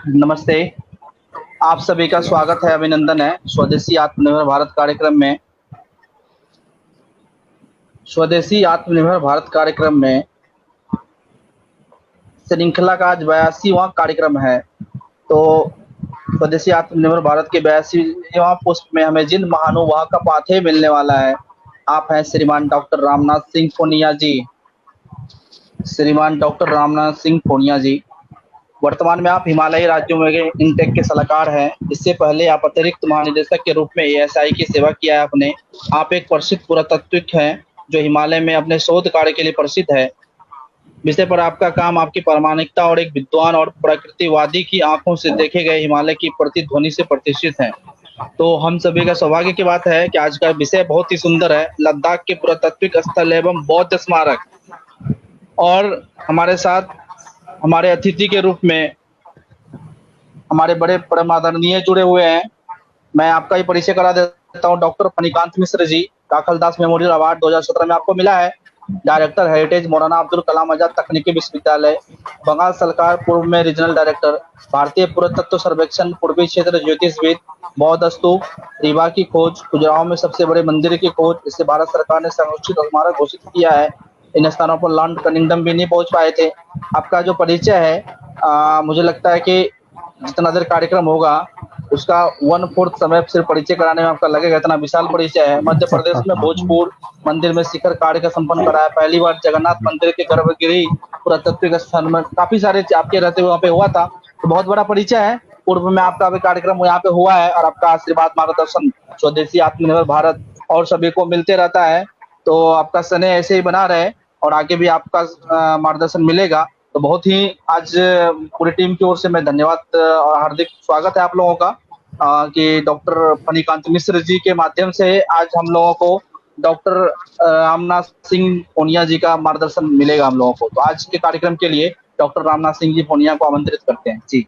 नमस्ते। आप सभी का स्वागत है, अभिनंदन है स्वदेशी आत्मनिर्भर भारत कार्यक्रम में। स्वदेशी आत्मनिर्भर भारत कार्यक्रम में श्रृंखला का आज 82वां कार्यक्रम है। तो स्वदेशी आत्मनिर्भर भारत के 82वां पुष्प में हमें जिन महानुभाव का पाथेय मिलने वाला है, आप हैं श्रीमान डॉक्टर रामनाथ सिंह पूनिया जी। श्रीमान डॉक्टर रामनाथ सिंह पूनिया जी वर्तमान में आप हिमालयी राज्यों में इंटेक के सलाहकार हैं। इससे पहले आप अतिरिक्त महानिदेशक के रूप में एएसआई की सेवा किया है आपने। आप एक प्रसिद्ध पुरातात्विक हैं जो हिमालय में अपने शोध कार्य के लिए प्रसिद्ध है। विषय पर आपका काम आपकी प्रामाणिकता और एक विद्वान और प्रकृतिवादी की आंखों से देखे गए हिमालय की प्रतिध्वनि से प्रतिष्ठित है। तो हम सभी का सौभाग्य की बात है कि आज का विषय बहुत ही सुंदर है, लद्दाख के पुरातात्विक स्थल एवं बौद्ध स्मारक। और हमारे साथ हमारे अतिथि के रूप में हमारे बड़े परम आदरणीय जुड़े हुए हैं। मैं आपका ही परिचय करा देता हूँ। Doctor फणिकांत Mishra ji, Rakhaldas memorial award 2017 में आपको मिला है। डायरेक्टर हेरिटेज मौलाना अब्दुल कलाम आजाद तकनीकी विश्वविद्यालय, बंगाल सरकार, पूर्व में रीजनल डायरेक्टर, भारतीय पुरातत्व सर्वेक्षण, पूर्वी क्षेत्र ज्योतिषविद, बौद्ध स्तूप, रीवा की खोज, खजुराहो में सबसे बड़े मंदिर की खोज। इससे भारत सरकार ने संरक्षित स्मारक घोषित किया है। इन स्थानों पर लॉर्ड कनिंगडम भी नहीं पहुंच पाए थे। आपका जो परिचय है, मुझे लगता है कि जितना देर कार्यक्रम होगा उसका 1/4 समय सिर्फ परिचय कराने में आपका लगेगा, इतना विशाल परिचय है। मध्य प्रदेश में भोजपुर मंदिर में शिखर कार्य का संपन्न कराया। पहली बार जगन्नाथ मंदिर के गर्भगृह पुरातत्विक स्थान में काफी सारे आपके रहते हुए वहाँ पे हुआ था। तो बहुत बड़ा परिचय है। पूर्व में आपका भी कार्यक्रम यहाँ पे हुआ है और आपका आशीर्वाद, मार्गदर्शन स्वदेशी आत्मनिर्भर भारत और सभी को मिलते रहता है। तो आपका स्नेह ऐसे ही बना रहे और आगे भी आपका मार्गदर्शन मिलेगा। तो बहुत ही आज पूरी टीम की ओर से मैं धन्यवाद और हार्दिक स्वागत है आप लोगों का कि डॉक्टर फणिकांत मिश्र जी के माध्यम से आज हम लोगों को डॉक्टर रामनाथ सिंह पूनिया जी का मार्गदर्शन मिलेगा हम लोगों को। तो आज के कार्यक्रम के लिए डॉक्टर रामनाथ सिंह जी पूनिया को आमंत्रित करते हैं जी।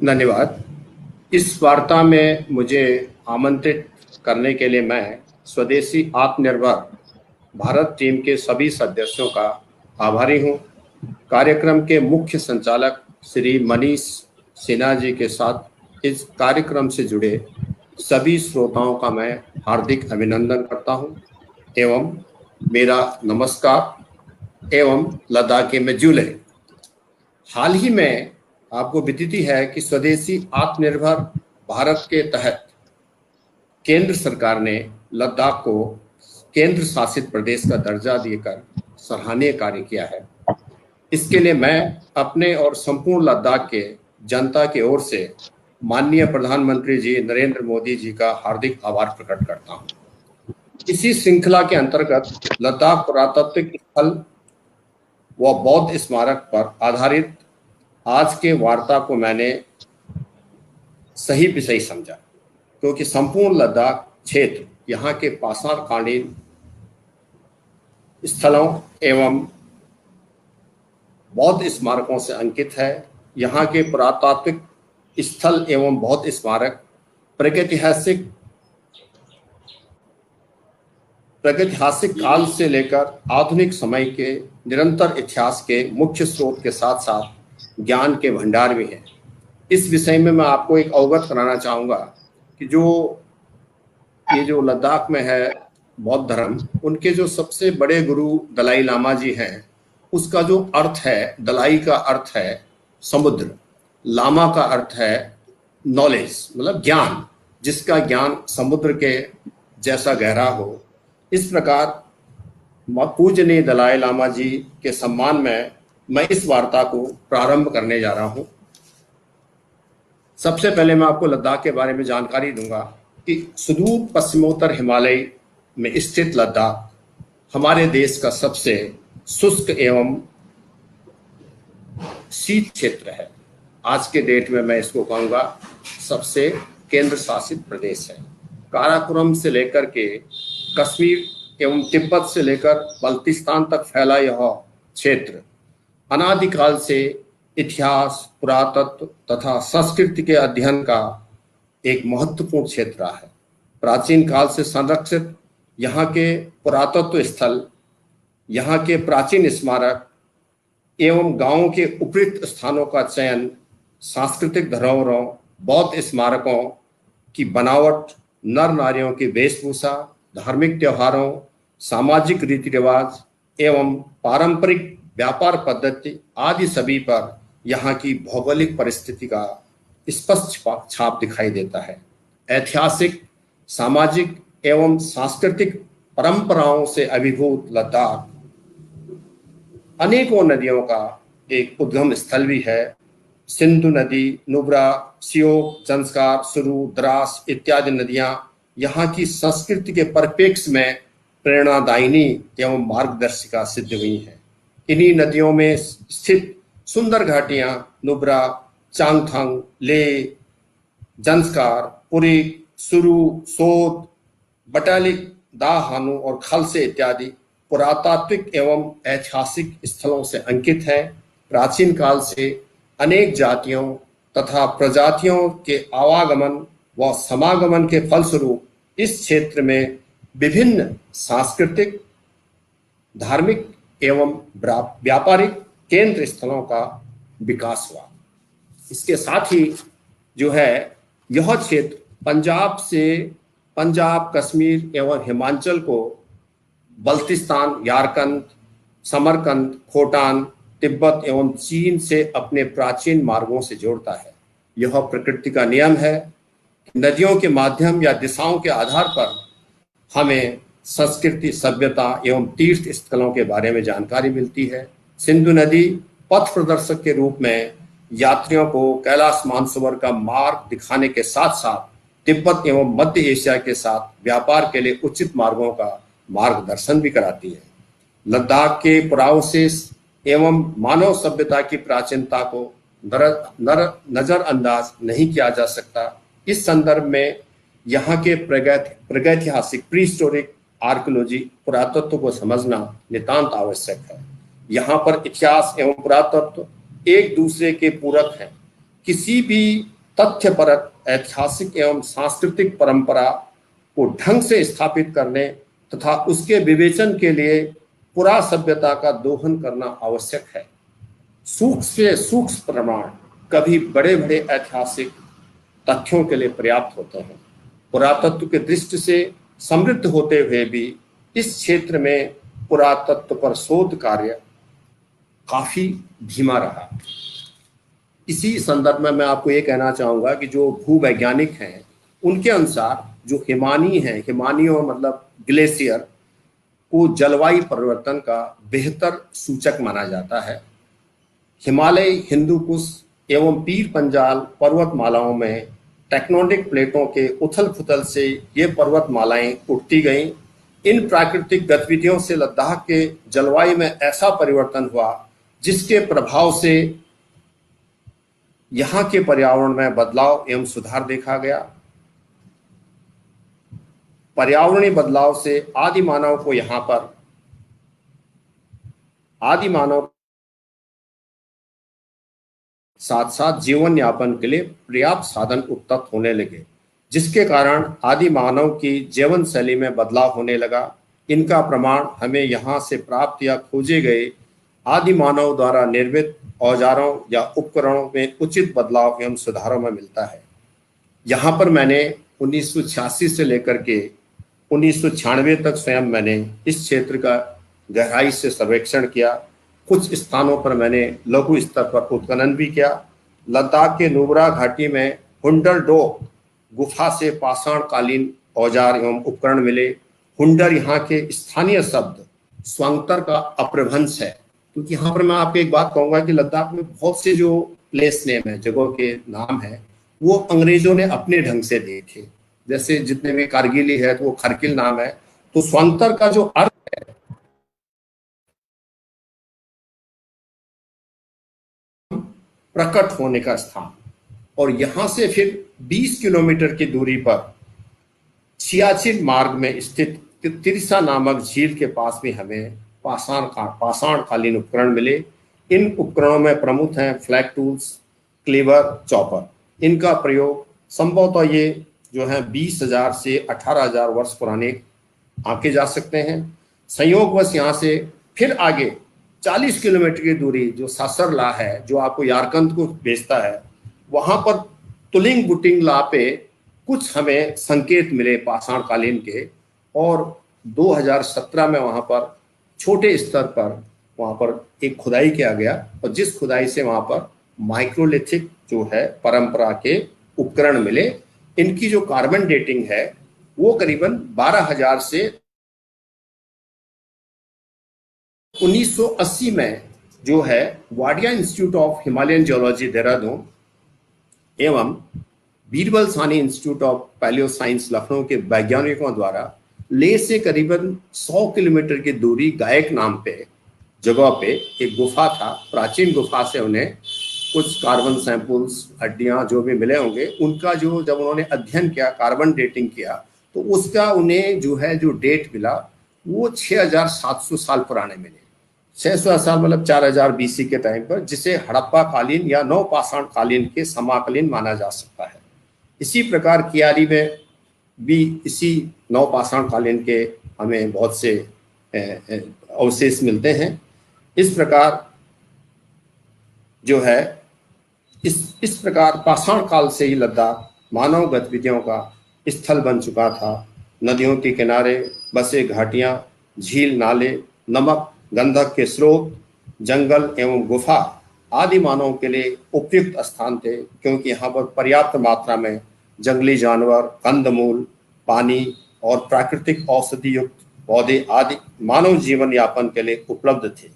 धन्यवाद। इस वार्ता में मुझे आमंत्रित करने के लिए मैं स्वदेशी आत्मनिर्भर भारत टीम के सभी सदस्यों का आभारी हूं। कार्यक्रम के मुख्य संचालक श्री मनीष सिन्हा जी के साथ इस कार्यक्रम से जुड़े सभी श्रोताओं का मैं हार्दिक अभिनंदन करता हूं एवं मेरा नमस्कार एवं लद्दाखी में जुले। हाल ही में आपको विदित है कि स्वदेशी आत्मनिर्भर भारत के तहत केंद्र सरकार ने लद्दाख को केंद्र शासित प्रदेश का दर्जा देकर सराहनीय कार्य किया है। इसके लिए मैं अपने और संपूर्ण लद्दाख के जनता की ओर से माननीय प्रधानमंत्री जी नरेंद्र मोदी जी का हार्दिक आभार प्रकट करता हूं। इसी श्रृंखला के अंतर्गत लद्दाख पुरातात्विक स्थल व बौद्ध स्मारक पर आधारित आज के वार्ता को मैंने सही विषय समझा, क्योंकि संपूर्ण लद्दाख क्षेत्र यहाँ के पाषाणकालीन स्थलों एवं बौद्ध स्मारकों से अंकित है। यहाँ के पुरातात्विक स्थल एवं बौद्ध स्मारक प्रागैतिहासिक काल से लेकर आधुनिक समय के निरंतर इतिहास के मुख्य स्रोत के साथ साथ ज्ञान के भंडार भी हैं। इस विषय में मैं आपको एक अवगत कराना चाहूँगा कि ये जो लद्दाख में है बौद्ध धर्म, उनके जो सबसे बड़े गुरु दलाई लामा जी हैं, उसका जो अर्थ है, दलाई का अर्थ है समुद्र, लामा का अर्थ है नॉलेज, मतलब ज्ञान, जिसका ज्ञान समुद्र के जैसा गहरा हो। इस प्रकार पूजनीय दलाई लामा जी के सम्मान में मैं इस वार्ता को प्रारंभ करने जा रहा हूं। सबसे पहले मैं आपको लद्दाख के बारे में जानकारी दूंगा कि सुदूर पश्चिमोत्तर हिमालय में स्थित लद्दाख हमारे देश का सबसे शुष्क एवं शीत क्षेत्र है। आज के डेट में मैं इसको कहूँगा सबसे केंद्र शासित प्रदेश है। काराकोरम से लेकर के कश्मीर एवं तिब्बत से लेकर बल्तिस्तान तक फैला यह क्षेत्र अनादिकाल से इतिहास, पुरातत्व तथा संस्कृति के अध्ययन का एक महत्वपूर्ण क्षेत्र रहा है। प्राचीन काल से संरक्षित यहाँ के पुरातत्व स्थल, यहाँ के प्राचीन स्मारक एवं गांवों के उपयुक्त स्थानों का चयन सांस्कृतिक धरोहरों, बौद्ध स्मारकों की बनावट, नर नारियों की वेशभूषा, धार्मिक त्योहारों, सामाजिक रीति रिवाज एवं पारंपरिक व्यापार पद्धति आदि सभी पर यहाँ की भौगोलिक परिस्थिति का स्पष्ट छाप दिखाई देता है। ऐतिहासिक, सामाजिक एवं सांस्कृतिक परंपराओं से अभिभूत लद्दाख अनेकों नदियों का एक उद्गम स्थल भी है। सिंधु नदी, नुब्रा, श्योक, जंस्कार, सुरु, द्रास इत्यादि नदियां यहाँ की संस्कृति के परिप्रेक्ष्य में प्रेरणादायिनी एवं मार्गदर्शिका सिद्ध हुई हैं। इन्हीं नदियों में स्थित सुंदर घाटियां नुब्रा, चांगथंग, ले, जंस्कार, पुरी, सुरु, सोत, बटालिक, दाहानु और खलसे इत्यादि पुरातात्विक एवं ऐतिहासिक स्थलों से अंकित है। प्राचीन काल से अनेक जातियों तथा प्रजातियों के आवागमन व समागमन के फलस्वरूप इस क्षेत्र में विभिन्न सांस्कृतिक, धार्मिक एवं व्यापारिक केंद्र स्थलों का विकास हुआ। इसके साथ ही जो है यह क्षेत्र पंजाब, कश्मीर एवं हिमाचल को बल्तिस्तान, यारकंद, समरकंद, खोटान, तिब्बत एवं चीन से अपने प्राचीन मार्गों से जोड़ता है। यह प्रकृति का नियम है कि नदियों के माध्यम या दिशाओं के आधार पर हमें संस्कृति, सभ्यता एवं तीर्थ स्थलों के बारे में जानकारी मिलती है। सिंधु नदी पथ प्रदर्शक के रूप में यात्रियों को कैलाश मानसरोवर का मार्ग दिखाने के साथ साथ तिब्बत एवं मध्य एशिया के साथ व्यापार के लिए उचित मार्गों का मार्गदर्शन भी कराती है। लद्दाख के पुरावशेष एवं मानव सभ्यता की प्राचीनता को नजरअंदाज नहीं किया जा सकता। इस संदर्भ में यहाँ के प्रागैतिहासिक प्री हिस्टोरिक आर्कियोलॉजी पुरातत्व को समझना नितांत आवश्यक है। यहाँ पर इतिहास एवं पुरातत्व एक दूसरे के पूरक हैं। किसी भी तथ्यपरक ऐतिहासिक एवं सांस्कृतिक परंपरा को ढंग से स्थापित करने तथा उसके विवेचन के लिए पुरा सभ्यता का दोहन करना आवश्यक है। सूक्ष्म से सूक्ष्म प्रमाण कभी बड़े बड़े ऐतिहासिक तथ्यों के लिए पर्याप्त होते हैं। पुरातत्व के दृष्टि से समृद्ध होते हुए भी इस क्षेत्र में पुरातत्व पर शोध कार्य काफी धीमा रहा। इसी संदर्भ में मैं आपको ये कहना चाहूंगा कि जो भूवैज्ञानिक हैं उनके अनुसार जो हिमानियों मतलब ग्लेशियर को जलवायु परिवर्तन का बेहतर सूचक माना जाता है। हिमालय, हिंदू कुश एवं पीर पंजाल पर्वतमालाओं में टेक्टोनिक प्लेटों के उथल पुथल से ये पर्वतमालाएं उठती गईं। इन प्राकृतिक गतिविधियों से लद्दाख के जलवायु में ऐसा परिवर्तन हुआ जिसके प्रभाव से यहाँ के पर्यावरण में बदलाव एवं सुधार देखा गया। पर्यावरणीय बदलाव से आदि मानव साथ साथ जीवन यापन के लिए पर्याप्त साधन उपलब्ध होने लगे, जिसके कारण आदि मानव की जीवन शैली में बदलाव होने लगा। इनका प्रमाण हमें यहाँ से प्राप्त या खोजे गए आदि मानव द्वारा निर्मित औजारों या उपकरणों में उचित बदलाव एवं सुधारों में मिलता है। यहाँ पर मैंने 1986 से लेकर के 1996 तक स्वयं मैंने इस क्षेत्र का गहराई से सर्वेक्षण किया। कुछ स्थानों पर मैंने लघु स्तर पर उत्खनन भी किया। लद्दाख के नुब्रा घाटी में हुंडर डो गुफा से पाषाणकालीन औजार एवं उपकरण मिले। हुंडर यहाँ के स्थानीय शब्द स्वांगतर का अपभ्रंश है, क्योंकि यहाँ पर मैं आपको एक बात कहूंगा कि लद्दाख में बहुत से जो प्लेस नेम है, जगहों के नाम है, वो अंग्रेजों ने अपने ढंग से दिए थे। जैसे जितने भी कारगिली है तो वो खरकिल नाम है। तो स्वांतर का जो अर्थ है प्रकट होने का स्थान, और यहां से फिर 20 किलोमीटर की दूरी पर सियाचिन मार्ग में स्थित तिरसा नामक झील के पास भी हमें पाषाणकालीन उपकरण मिले। इन उपकरणों में प्रमुख हैं फ्लैग टूल्स, क्लीवर, चॉपर। इनका प्रयोग संभवतः ये जो है 20,000 से 18,000 वर्ष पुराने आंके जा सकते हैं। संयोगवश यहाँ से फिर आगे 40 किलोमीटर की दूरी जो सासरला है, जो आपको यारकंद को भेजता है, वहां पर तुलिंग बुटिंग ला पे कुछ हमें संकेत मिले पाषाण कालीन के, और 2017 में वहां पर छोटे स्तर पर वहां पर एक खुदाई किया गया, और जिस खुदाई से वहां पर माइक्रोलिथिक जो है परंपरा के उपकरण मिले। इनकी जो कार्बन डेटिंग है वो करीबन 12,000 से 1980 में जो है Wadia institute of Himalayan geology Dehradun एवं Birbal Sahni institute of palaeo science Lucknow के वैज्ञानिकों द्वारा लेह से करीबन 100 किलोमीटर की दूरी गायक नाम पे जगह पे एक गुफा था, प्राचीन गुफा से उन्हें कुछ कार्बन सैंपल्स, हड्डियां जो भी मिले होंगे, उनका जो जब उन्होंने अध्ययन किया, कार्बन डेटिंग किया, तो उसका उन्हें जो है जो डेट मिला वो 6,700 साल पुराने मिले। 600 साल मतलब 4,000 बीसी के टाइम पर, जिसे हड़प्पा कालीन या नवपाषाण कालीन के समाकालीन माना जा सकता है। इसी प्रकार कियारी में भी इसी नवपाषाण कालीन के हमें बहुत से अवशेष मिलते हैं। इस प्रकार जो है इस प्रकार पाषाण काल से ही लद्दाख मानव गतिविधियों का स्थल बन चुका था। नदियों के किनारे बसे घाटियां, झील, नाले, नमक गंधक के स्रोत, जंगल एवं गुफा आदि मानव के लिए उपयुक्त स्थान थे, क्योंकि यहाँ पर पर्याप्त मात्रा में जंगली जानवर, कंदमूल, पानी और प्राकृतिक औषधि युक्त पौधे आदि मानव जीवन यापन के लिए उपलब्ध थे,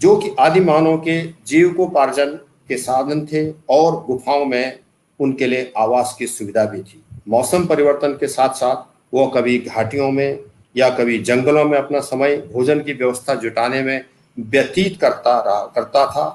जो कि आदि मानव के जीविकोपार्जन के साधन थे, और गुफाओं में उनके लिए आवास की सुविधा भी थी। मौसम परिवर्तन के साथ साथ वो कभी घाटियों में या कभी जंगलों में अपना समय भोजन की व्यवस्था जुटाने में व्यतीत करता था।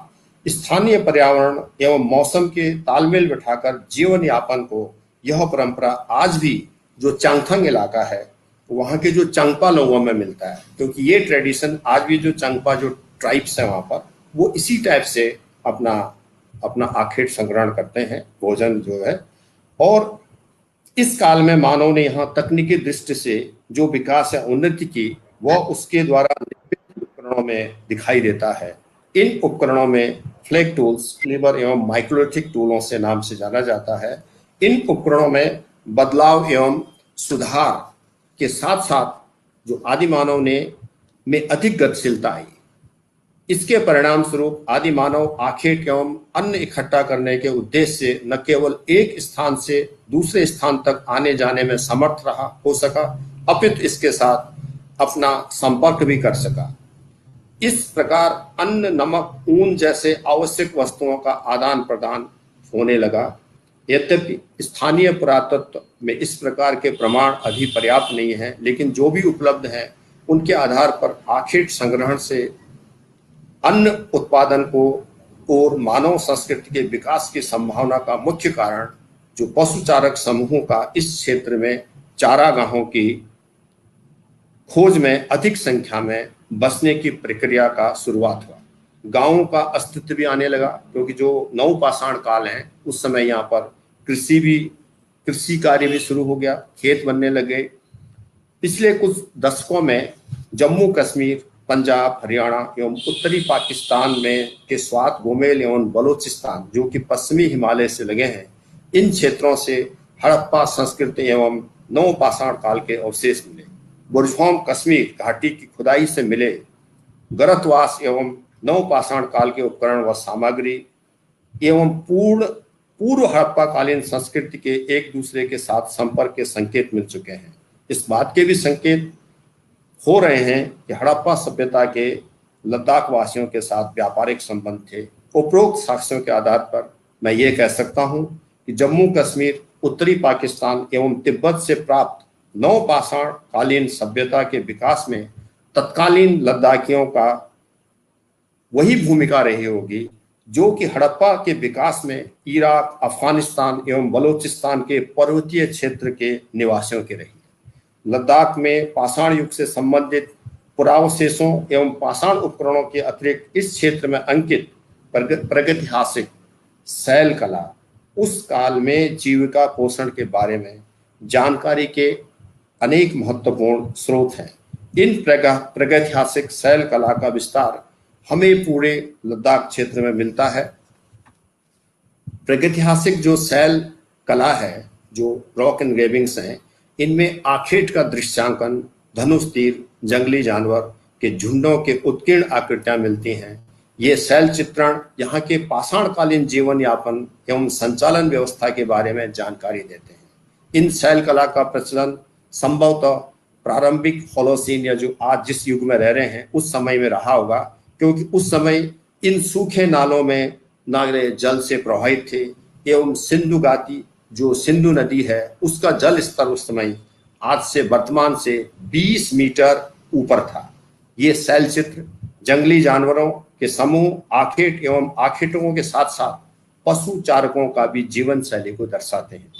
स्थानीय पर्यावरण एवं मौसम के तालमेल बिठाकर जीवन यापन को यह परंपरा आज भी जो चांगथंग इलाका है वहाँ के जो चंगपा लोगों में मिलता है, क्योंकि ये ट्रेडिशन आज भी जो चंगपा जो ट्राइब्स है वहाँ पर, वो इसी टाइप से अपना आखेट संग्रहण करते हैं, भोजन जो है। और इस काल में मानव ने यहाँ तकनीकी दृष्टि से जो विकास या उन्नति की, वह उसके द्वारा निर्मित उपकरणों में दिखाई देता है। इन उपकरणों में फ्लैग टूल्स, क्लीवर एवं माइक्रोलिथिक टूलों से नाम से जाना जाता है। इन उपकरणों में बदलाव एवं सुधार के साथ साथ जो आदि मानव में अधिक गतिशीलता आई। इसके परिणाम स्वरूप आदि मानव आखेट एवं अन्न इकट्ठा करने के उद्देश्य से न केवल एक स्थान से दूसरे स्थान तक आने जाने में समर्थ हो सका, अपितु इसके साथ अपना संपर्क भी कर सका। इस प्रकार अन्न, नमक, ऊन जैसे आवश्यक वस्तुओं का आदान प्रदान होने लगा। यद्यपि स्थानीय पुरातत्व में इस प्रकार के प्रमाण अभी पर्याप्त नहीं है, लेकिन जो भी उपलब्ध है उनके आधार पर आखेट संग्रहण से अन्न उत्पादन को और मानव संस्कृति के विकास की संभावना का मुख्य कारण जो पशुचारक समूहों का इस क्षेत्र में चारागाहों की खोज में अधिक संख्या में बसने की प्रक्रिया का शुरुआत हुआ। गांवों का अस्तित्व भी आने लगा, क्योंकि जो नवपाषाण काल है उस समय यहाँ पर कृषि कार्य भी शुरू हो गया, खेत बनने लगे। पिछले कुछ दशकों में जम्मू कश्मीर, पंजाब, हरियाणा एवं उत्तरी पाकिस्तान में के स्वात, गोमेल एवं बलोचिस्तान जो कि पश्चिमी हिमालय से लगे हैं, इन क्षेत्रों से हड़प्पा संस्कृति एवं नवपाषाण काल के अवशेष मिले। बुरज़होम कश्मीर घाटी की खुदाई से मिले गरतवास एवं नवपाषाण काल के उपकरण व सामग्री एवं पूर्व हड़प्पा कालीन संस्कृति के एक दूसरे के साथ संपर्क के संकेत मिल चुके हैं। इस बात के भी संकेत हो रहे हैं कि हड़प्पा सभ्यता के लद्दाख वासियों के साथ व्यापारिक संबंध थे। उपरोक्त साक्ष्यों के आधार पर मैं ये कह सकता हूं कि जम्मू कश्मीर, उत्तरी पाकिस्तान एवं तिब्बत से प्राप्त नवपाषाण कालीन सभ्यता के विकास में तत्कालीन लद्दाखियों का वही भूमिका रही होगी जो कि हड़प्पा के विकास में इराक, अफगानिस्तान एवं बलोचिस्तान के पर्वतीय क्षेत्र के निवासियों की रही। लद्दाख में पाषाण युग से संबंधित पुरावशेषों एवं पाषाण उपकरणों के अतिरिक्त इस क्षेत्र में अंकित प्रागैतिहासिक शैल कला उस काल में जीविका पोषण के बारे में जानकारी के अनेक महत्वपूर्ण स्रोत हैं। इन प्रागैतिहासिक शैल कला का विस्तार हमें पूरे लद्दाख क्षेत्र में मिलता है। प्रागैतिहासिक जो शैल कला है, जो रॉक एनग्रेविंग्स हैं, इनमें आखेट का दृश्यांकन, धनुष तीर, जंगली जानवर के झुंडों के उत्कीर्ण आकृतियां मिलती हैं। ये शैल चित्रण यहाँ के पाषाणकालीन जीवन यापन एवं संचालन व्यवस्था के बारे में जानकारी देते हैं। इन शैल कला का प्रचलन संभवतः प्रारंभिक होलोसीन या जो आज जिस युग में रह रहे हैं उस समय में रहा होगा, क्योंकि उस समय इन सूखे नालों में नाले जल से प्रभावित थे एवं सिंधु घाटी जो सिंधु नदी है उसका जल स्तर उस समय आज से वर्तमान से 20 मीटर ऊपर था। ये शैल चित्र जंगली जानवरों के समूह, आखेट एवं आखेटों के साथ साथ पशु चारकों का भी जीवन शैली को दर्शाते हैं।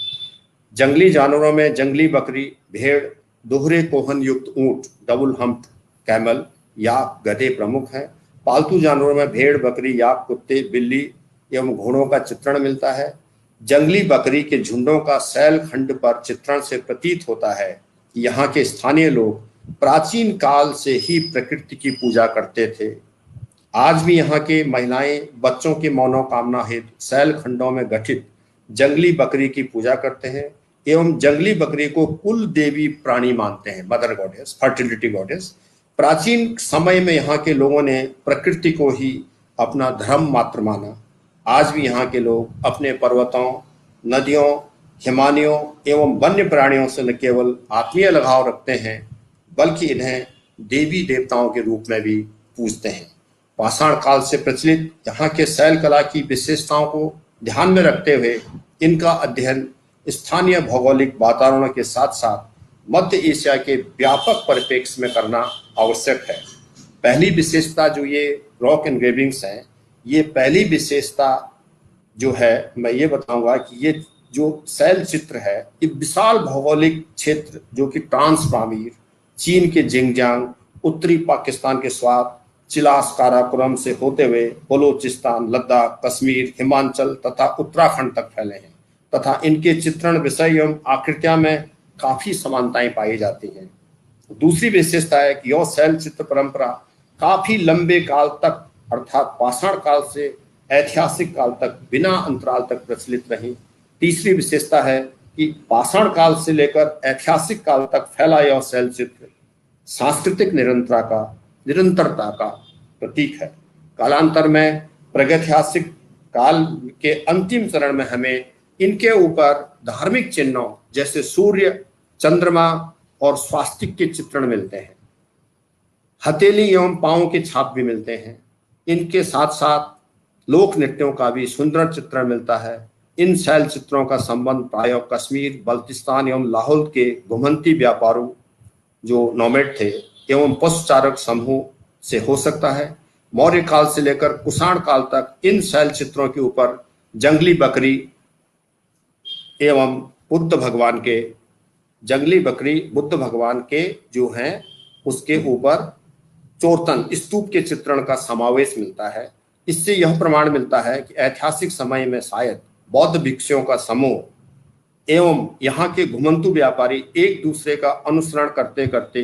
जंगली जानवरों में जंगली बकरी, भेड़, दोहरे कोहन युक्त ऊंट, डबल हम्प्ड कैमल, याक, गधे प्रमुख हैं। पालतू जानवरों में भेड़, बकरी, याक, कुत्ते, बिल्ली एवं घोड़ों का चित्रण मिलता है। जंगली बकरी के झुंडों का शैल खंड पर चित्रण से प्रतीत होता है कि यहाँ के स्थानीय लोग प्राचीन काल से ही प्रकृति की पूजा करते थे। आज भी यहाँ के महिलाएं बच्चों की मनोकामना हेतु शैल खंडों में गठित जंगली बकरी की पूजा करते हैं एवं जंगली बकरी को कुल देवी प्राणी मानते हैं, मदर गॉडेस, फर्टिलिटी गॉडेस। प्राचीन समय में यहाँ के लोगों ने प्रकृति को ही अपना धर्म मात्र माना। आज भी यहाँ के लोग अपने पर्वतों, नदियों, हिमालयों एवं वन्य प्राणियों से न केवल आत्मीय लगाव रखते हैं बल्कि इन्हें देवी देवताओं के रूप में भी पूजते हैं। पाषाण काल से प्रचलित यहाँ के शैल कला की विशेषताओं को ध्यान में रखते हुए इनका अध्ययन स्थानीय भौगोलिक वातावरण के साथ साथ मध्य एशिया के व्यापक परिप्रेक्ष्य में करना आवश्यक है। पहली विशेषता जो ये रॉक एनग्रेविंग्स हैं, ये पहली विशेषता जो है मैं ये बताऊंगा कि ये जो शैल चित्र है ये विशाल भौगोलिक क्षेत्र जो कि ट्रांस पामीर, चीन के जिंगजियांग, उत्तरी पाकिस्तान के स्वात, चिलास, काराकोरम से होते हुए बलोचिस्तान, लद्दाख, कश्मीर, हिमाचल तथा उत्तराखंड तक फैले हैं तथा इनके चित्रण, विषय एवं आकृतियां में काफी समानताएं पाई जाती हैं। दूसरी विशेषता है कि यह शैल चित्र परंपरा काफी लंबे काल तक अर्थात पाषाण काल से ऐतिहासिक काल तक बिना अंतराल तक प्रचलित रही। तीसरी विशेषता है कि पाषाण काल से लेकर ऐतिहासिक काल तक फैला यह शैल चित्र सांस्कृतिक निरंतरता का प्रतीक है। कालांतर में प्रागैतिहासिक काल के अंतिम चरण में हमें इनके ऊपर धार्मिक चिन्हों जैसे सूर्य, चंद्रमा और स्वास्तिक के चित्रण मिलते हैं। हथेली एवं पांव के छाप भी मिलते हैं। इनके साथ साथ लोक नृत्यों का भी सुंदर चित्रण मिलता है। इन शैल चित्रों का संबंध प्रायः कश्मीर, बल्तिस्तान एवं लाहौल के घुमंती व्यापारू जो नोमैड थे एवं पशुचारक समूह से हो सकता है। मौर्य काल से लेकर कुषाण काल तक इन शैल चित्रों के ऊपर जंगली बकरी एवं बुद्ध भगवान के जो हैं उसके ऊपर चोरतन स्तूप के चित्रण का समावेश मिलता है। इससे यह प्रमाण मिलता है कि ऐतिहासिक समय में शायद बौद्ध भिक्षुओं का समूह एवं यहाँ के घुमंतु व्यापारी एक दूसरे का अनुसरण करते करते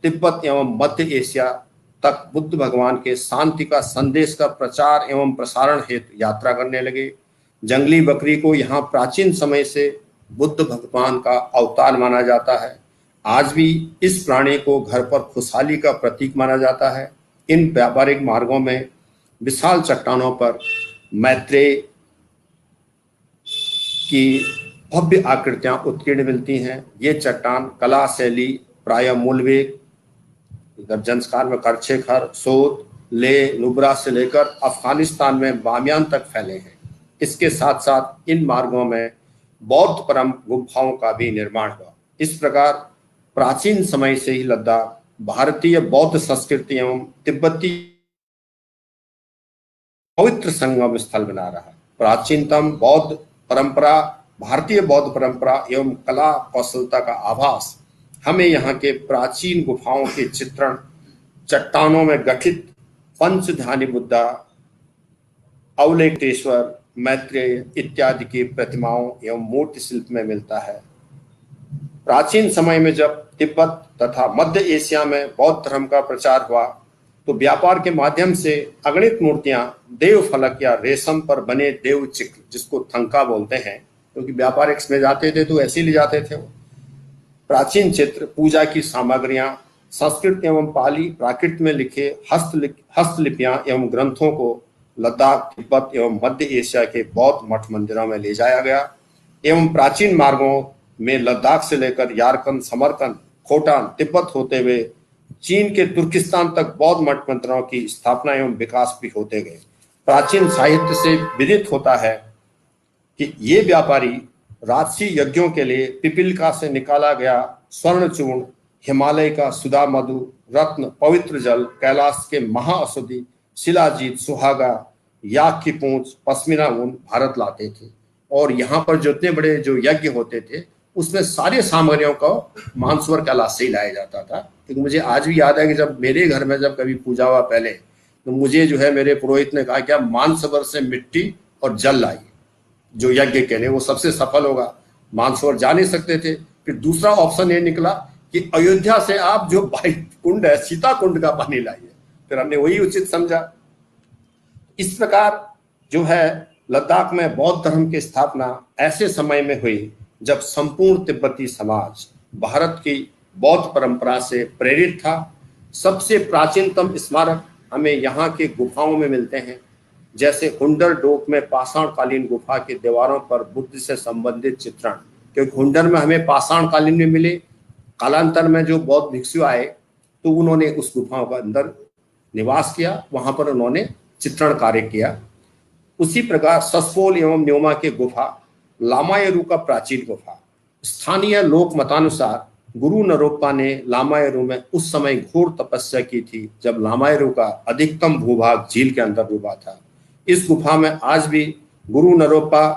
तिब्बत एवं मध्य एशिया तक बुद्ध भगवान के शांति का संदेश का प्रचार एवं प्रसारण हेतु यात्रा करने लगे। जंगली बकरी को यहाँ प्राचीन समय से बुद्ध भगवान का अवतार माना जाता है। आज भी इस प्राणी को घर पर खुशहाली का प्रतीक माना जाता है। इन व्यापारिक मार्गों में विशाल चट्टानों पर मैत्रेय की भव्य आकृतियां उत्कीर्ण मिलती हैं। ये चट्टान कला शैली प्रायः मूलवेग, इधर जंस्कार में करछेखर, सोत, ले, नुब्रा से लेकर अफगानिस्तान में बामियान तक फैले हैं। इसके साथ साथ इन मार्गों में बौद्ध परम गुफाओं का भी निर्माण हुआ। इस प्रकार प्राचीन समय से ही लद्दाख भारतीय बौद्ध संस्कृति एवं तिब्बती पवित्र संगम स्थल बना रहा। प्राचीनतम बौद्ध परंपरा, भारतीय बौद्ध परंपरा एवं कला कौशलता का आभास हमें यहाँ के प्राचीन गुफाओं के चित्रण, चट्टानों में गठित पंचध्यानी बुद्धा, अवलोकितेश्वर, मैत्रेय इत्यादि की प्रतिमाओं एवं मूर्ति शिल्प में मिलता है। प्राचीन समय में जब तिब्बत तथा मध्य एशिया में बौद्ध धर्म का प्रचार हुआ तो व्यापार के माध्यम से अगणित मूर्तियां देव फलक या रेशम पर बने देव चित्र, जिसको थंका बोलते हैं, क्योंकि व्यापार एक्स में जाते थे तो ऐसे ही ले जाते थे वो। प्राचीन चित्र, पूजा की सामग्रियां, संस्कृत एवं पाली प्राकृत में लिखे हस्तलिपियां एवं ग्रंथों को लद्दाख, तिब्बत एवं मध्य एशिया के बौद्ध मठ मंदिरों में ले जाया गया एवं प्राचीन मार्गों में लद्दाख से लेकर यारकंद, समरकंद, खोटान, तिब्बत होते हुए चीन के तुर्किस्तान तक बौद्ध मठ मंदिरों की स्थापना एवं विकास भी होते गए। प्राचीन साहित्य से विदित होता है कि ये व्यापारी राजसी यज्ञों के लिए पिपीलिका से निकाला गया स्वर्ण चूर्ण, हिमालय का सुधा मधु, रत्न, पवित्र जल, कैलाश के महाऔषधि, शिलाजीत, सुहागा, याक की पूंछ, पश्मीना ऊन भारत लाते थे। और यहाँ पर जितने बड़े जो यज्ञ होते थे उसमें सारे सामग्रियों को मानसरोवर कैलाश से ही लाया जाता था। क्योंकि मुझे आज भी याद है कि जब मेरे घर में जब कभी पूजा हुआ पहले, तो मुझे जो है मेरे पुरोहित ने कहा कि मानसरोवर से मिट्टी और जल लाइए, जो यज्ञ के लिए वो सबसे सफल होगा। मानसरोवर जा नहीं सकते थे। फिर दूसरा ऑप्शन ये निकला कि अयोध्या से आप जो कुंड है, सीता कुंड का पानी लाइए। फिर हमने वही उचित समझा। इस प्रकार जो है लद्दाख में बौद्ध धर्म की स्थापना ऐसे समय में हुई जब संपूर्ण तिब्बती समाज भारत की बौद्ध परंपरा से प्रेरित था। सबसे प्राचीनतम स्मारक हमें यहाँ के गुफाओं में मिलते हैं, जैसे हुंडर डोक में पाषाणकालीन गुफा की दीवारों पर बुद्ध से संबंधित चित्रण, क्योंकि हुंडर में हमें पाषाणकालीन में मिले। कालांतर में जो बौद्ध भिक्षु आए तो उन्होंने उस गुफाओं के अंदर निवास किया, वहां पर उन्होंने चित्रण कार्य किया। उसी प्रकार ससपोल एवं न्योमा के गुफा, लामायरू का प्राचीन गुफा। स्थानीय लोक मतानुसार गुरु नरोप्पा ने लामायरू में उस समय घोर तपस्या की थी जब लामायरू का अधिकतम भूभाग झील के अंदर डूबा था। इस गुफा में आज भी गुरु नरोप्पा,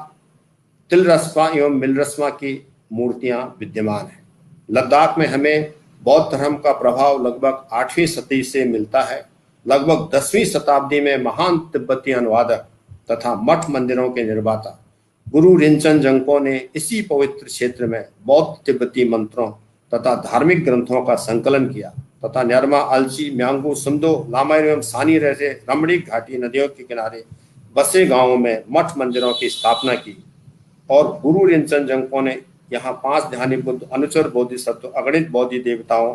तिलरस्पा एवं मिलरस्मा की मूर्तियां विद्यमान हैं। लद्दाख में हमें बौद्ध धर्म का प्रभाव लगभग 8वीं सदी से मिलता है। लगभग 10वीं शताब्दी में महान तिब्बती अनुवादक तथा मठ मंदिरों के निर्माता गुरु रिनचन जंगपो ने इसी पवित्र क्षेत्र में बौद्ध तिब्बती मंत्रों तथा धार्मिक ग्रंथों का संकलन किया तथा न्यारमा, अलची, म्यांगू, सुमदो, लामायरू एवं सानी जैसे रमणीक घाटी नदियों के किनारे बसे गांवों में मठ मंदिरों की स्थापना की। और गुरु रिनचन जंगपो ने यहाँ 5 ध्यानी बुद्ध, अनुचर बोधिसत्व, अगणित बौद्धि देवताओं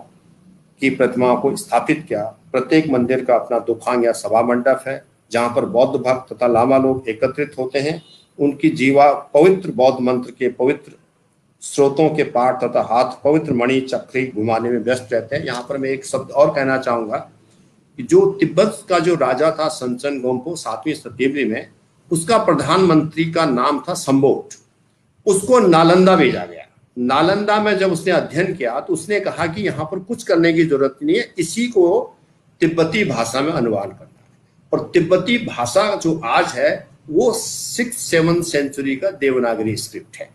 की प्रतिमाओं को स्थापित किया। प्रत्येक मंदिर का अपना दुखांग या सभा मंडप है जहाँ पर बौद्ध भक्त तथा लामा लोग एकत्रित होते हैं। उनकी जीवा पवित्र बौद्ध मंत्र के पवित्र स्रोतों के पाठ तथा हाथ पवित्र मणि चक्री घुमाने में व्यस्त रहते हैं। यहाँ पर मैं एक शब्द और कहना चाहूंगा कि जो तिब्बत का जो राजा था संचन गोम्पो 7वीं शताब्दी में, उसका प्रधानमंत्री का नाम था संबोट। उसको नालंदा भेजा गया। नालंदा में जब उसने अध्ययन किया तो उसने कहा कि यहाँ पर कुछ करने की जरूरत नहीं है, इसी को तिब्बती भाषा में अनुवाद करना है। और तिब्बती भाषा जो आज है वो 6th-7th सेंचुरी का देवनागरी स्क्रिप्ट है।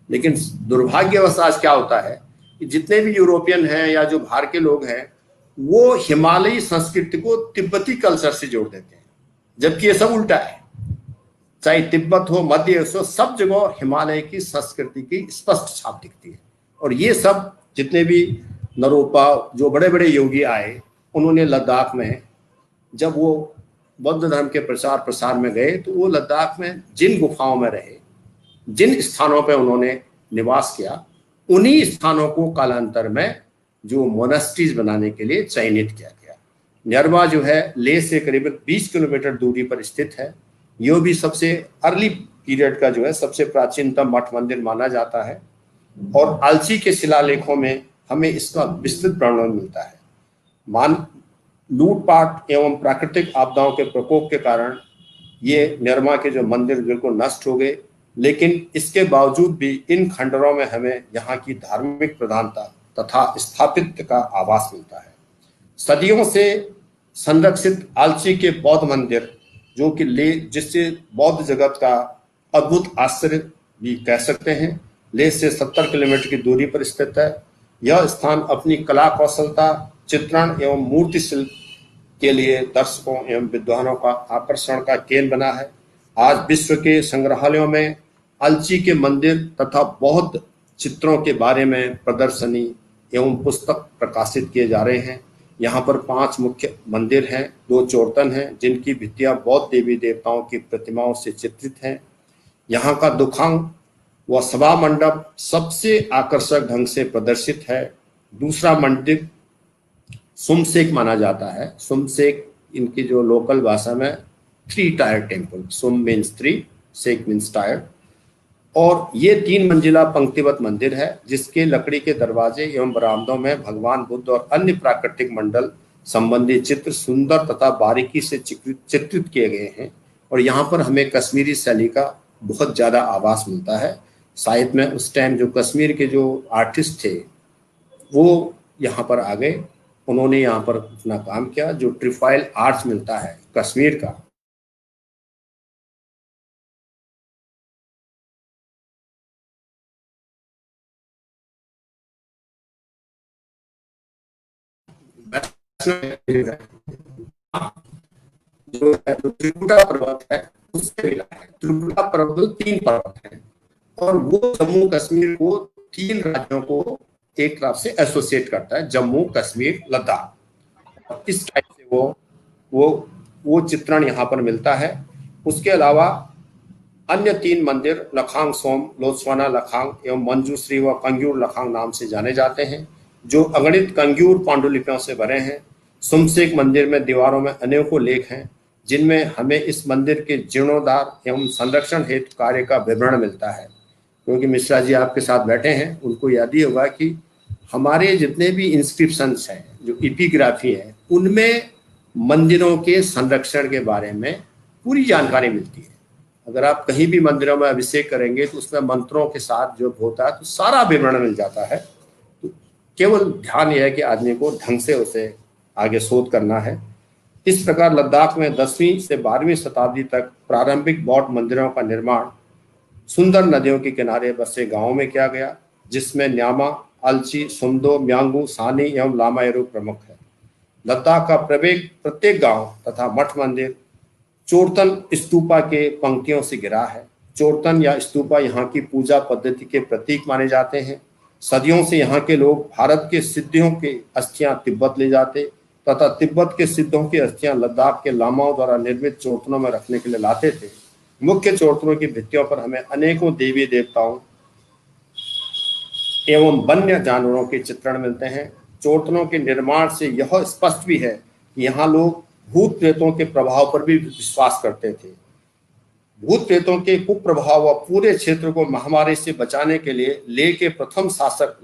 लेकिन दुर्भाग्यवश आज क्या होता है कि जितने भी यूरोपियन हैं या जो बाहर के लोग हैं वो हिमालयी संस्कृति को तिब्बती कल्चर से जोड़ देते हैं, जबकि ये सब उल्टा है। चाहे तिब्बत हो, मध्य एशिया, सब जगह हिमालय की संस्कृति की स्पष्ट छाप दिखती है। और ये सब जितने भी नरोपा, जो बड़े बड़े योगी आए, उन्होंने लद्दाख में जब वो बौद्ध धर्म के प्रचार प्रसार में गए तो वो लद्दाख में जिन गुफाओं में रहे, जिन स्थानों पर उन्होंने निवास किया, उन्हीं स्थानों को कालांतर में जो मोनेस्ट्रीज बनाने के लिए चयनित किया गया। न्यारमा जो है लेह से करीबन 20 किलोमीटर दूरी पर स्थित है। यह भी सबसे अर्ली पीरियड का जो है सबसे प्राचीनतम मठ मंदिर माना जाता है। और आलची के शिलालेखों में हमें इसका विस्तृत वर्णन मिलता है। लूटपाट एवं प्राकृतिक आपदाओं के प्रकोप के कारण ये न्यारमा के जो मंदिर बिल्कुल नष्ट हो गए, लेकिन इसके बावजूद भी इन खंडरों में हमें यहाँ की धार्मिक प्रधानता तथा स्थापित्य का आभास मिलता है। सदियों से संरक्षित आलची के बौद्ध मंदिर, जो कि लेह, जिससे बौद्ध जगत का अद्भुत आश्चर्य भी कह सकते हैं, लेह से 70 किलोमीटर की दूरी पर स्थित है। यह स्थान अपनी कला कौशलता, चित्रण एवं मूर्ति शिल्प के लिए दर्शकों एवं विद्वानों का आकर्षण का केंद्र बना है। आज विश्व के संग्रहालयों में अलची के मंदिर तथा बौद्ध चित्रों के बारे में प्रदर्शनी एवं पुस्तक प्रकाशित किए जा रहे हैं। यहाँ पर 5 मुख्य मंदिर हैं, 2 चोर्तन हैं जिनकी भित्तियां बौद्ध देवी देवताओं की प्रतिमाओं से चित्रित हैं। यहाँ का दुखांग व सभा मंडप सबसे आकर्षक ढंग से प्रदर्शित है। दूसरा मंदिर सुमसेक माना जाता है। सुमसेक इनकी जो लोकल भाषा में 3 टायर टेम्पल, सुम मीन्स 3, सेक मीन्स टायर। और ये 3 मंजिला पंक्तिबद्ध मंदिर है जिसके लकड़ी के दरवाजे एवं बरामदों में भगवान बुद्ध और अन्य प्राकृतिक मंडल संबंधी चित्र सुंदर तथा बारीकी से चित्रित किए गए हैं। और यहाँ पर हमें कश्मीरी शैली का बहुत ज्यादा आभास मिलता है। शायद में उस टाइम जो कश्मीर के जो आर्टिस्ट थे वो यहाँ पर आ गए, उन्होंने यहाँ पर अपना काम किया। जो ट्रिफाइल आर्ट्स मिलता है कश्मीर का, जो है तो त्रिकुटा पर्वत है उससे मिला है। त्रिकुटा पर्वत 3 पर्वत है और वो जम्मू कश्मीर को 3 राज्यों को एक तरफ से एसोसिएट करता है, जम्मू कश्मीर लद्दाख। इस टाइप से वो चित्रण यहाँ पर मिलता है। उसके अलावा अन्य 3 मंदिर लखांग सोम, लोत्सवाना लखांग एवं मंजूश्री व कंग्यूर लखांग नाम से जाने जाते हैं, जो अगणित कंग्यूर पांडुलिपियों से बने हैं। सुमसेक मंदिर में दीवारों में अनेकों लेख हैं जिनमें हमें इस मंदिर के जीर्णोद्धार एवं संरक्षण हेतु कार्य का विवरण मिलता है। क्योंकि मिश्रा जी आपके साथ बैठे हैं, उनको याद ही होगा कि हमारे जितने भी इंस्क्रिप्शंस हैं, जो इपिग्राफी है, उनमें मंदिरों के संरक्षण के बारे में पूरी जानकारी मिलती है। अगर आप कहीं भी मंदिरों में अभिषेक करेंगे तो उसमें मंत्रों के साथ जो होता है तो सारा विवरण मिल जाता है। तो केवल ध्यान यह है कि आदमी को ढंग से उसे आगे शोध करना है। इस प्रकार लद्दाख में 10वीं से 12वीं शताब्दी तक प्रारंभिक बौद्ध मंदिरों का निर्माण सुंदर नदियों के किनारे बसे गांवों में किया गया, जिसमें न्यामा, अलची, सुमदो, म्यांगू, सानी एवं लामायरू प्रमुख है। लद्दाख का प्रत्येक गांव तथा मठ मंदिर चोर्तन स्तूपा के पंक्तियों से घिरा है। चोर्तन या स्तूपा यहाँ की पूजा पद्धति के प्रतीक माने जाते हैं। सदियों से यहाँ के लोग भारत के सिद्धों के अस्थियां तिब्बत ले जाते तथा तिब्बत के सिद्धों की अस्थियां लद्दाख के लामाओं द्वारा निर्मित चोर्तनों में रखने के लिए लाते थे। मुख्य चोर्तनों की भित्तियों पर हमें अनेकों देवी देवताओं एवं वन्य जानवरों के चित्रण मिलते हैं। चोर्तनों के निर्माण से यह स्पष्ट भी है कि यहाँ लोग भूत प्रेतों के प्रभाव पर भी विश्वास करते थे। भूत प्रेतों के कुप्रभाव व पूरे क्षेत्र को महामारी से बचाने के लिए लेह के प्रथम शासक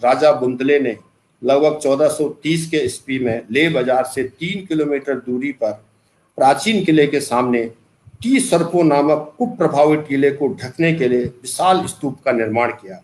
राजा बुंदले ने लगभग 1430 के ईस्वी में लेह बाजार से 3 किलोमीटर दूरी पर प्राचीन किले के सामने टी सर्पो नामक कुप्रभावित किले को ढकने के लिए विशाल स्तूप का निर्माण किया,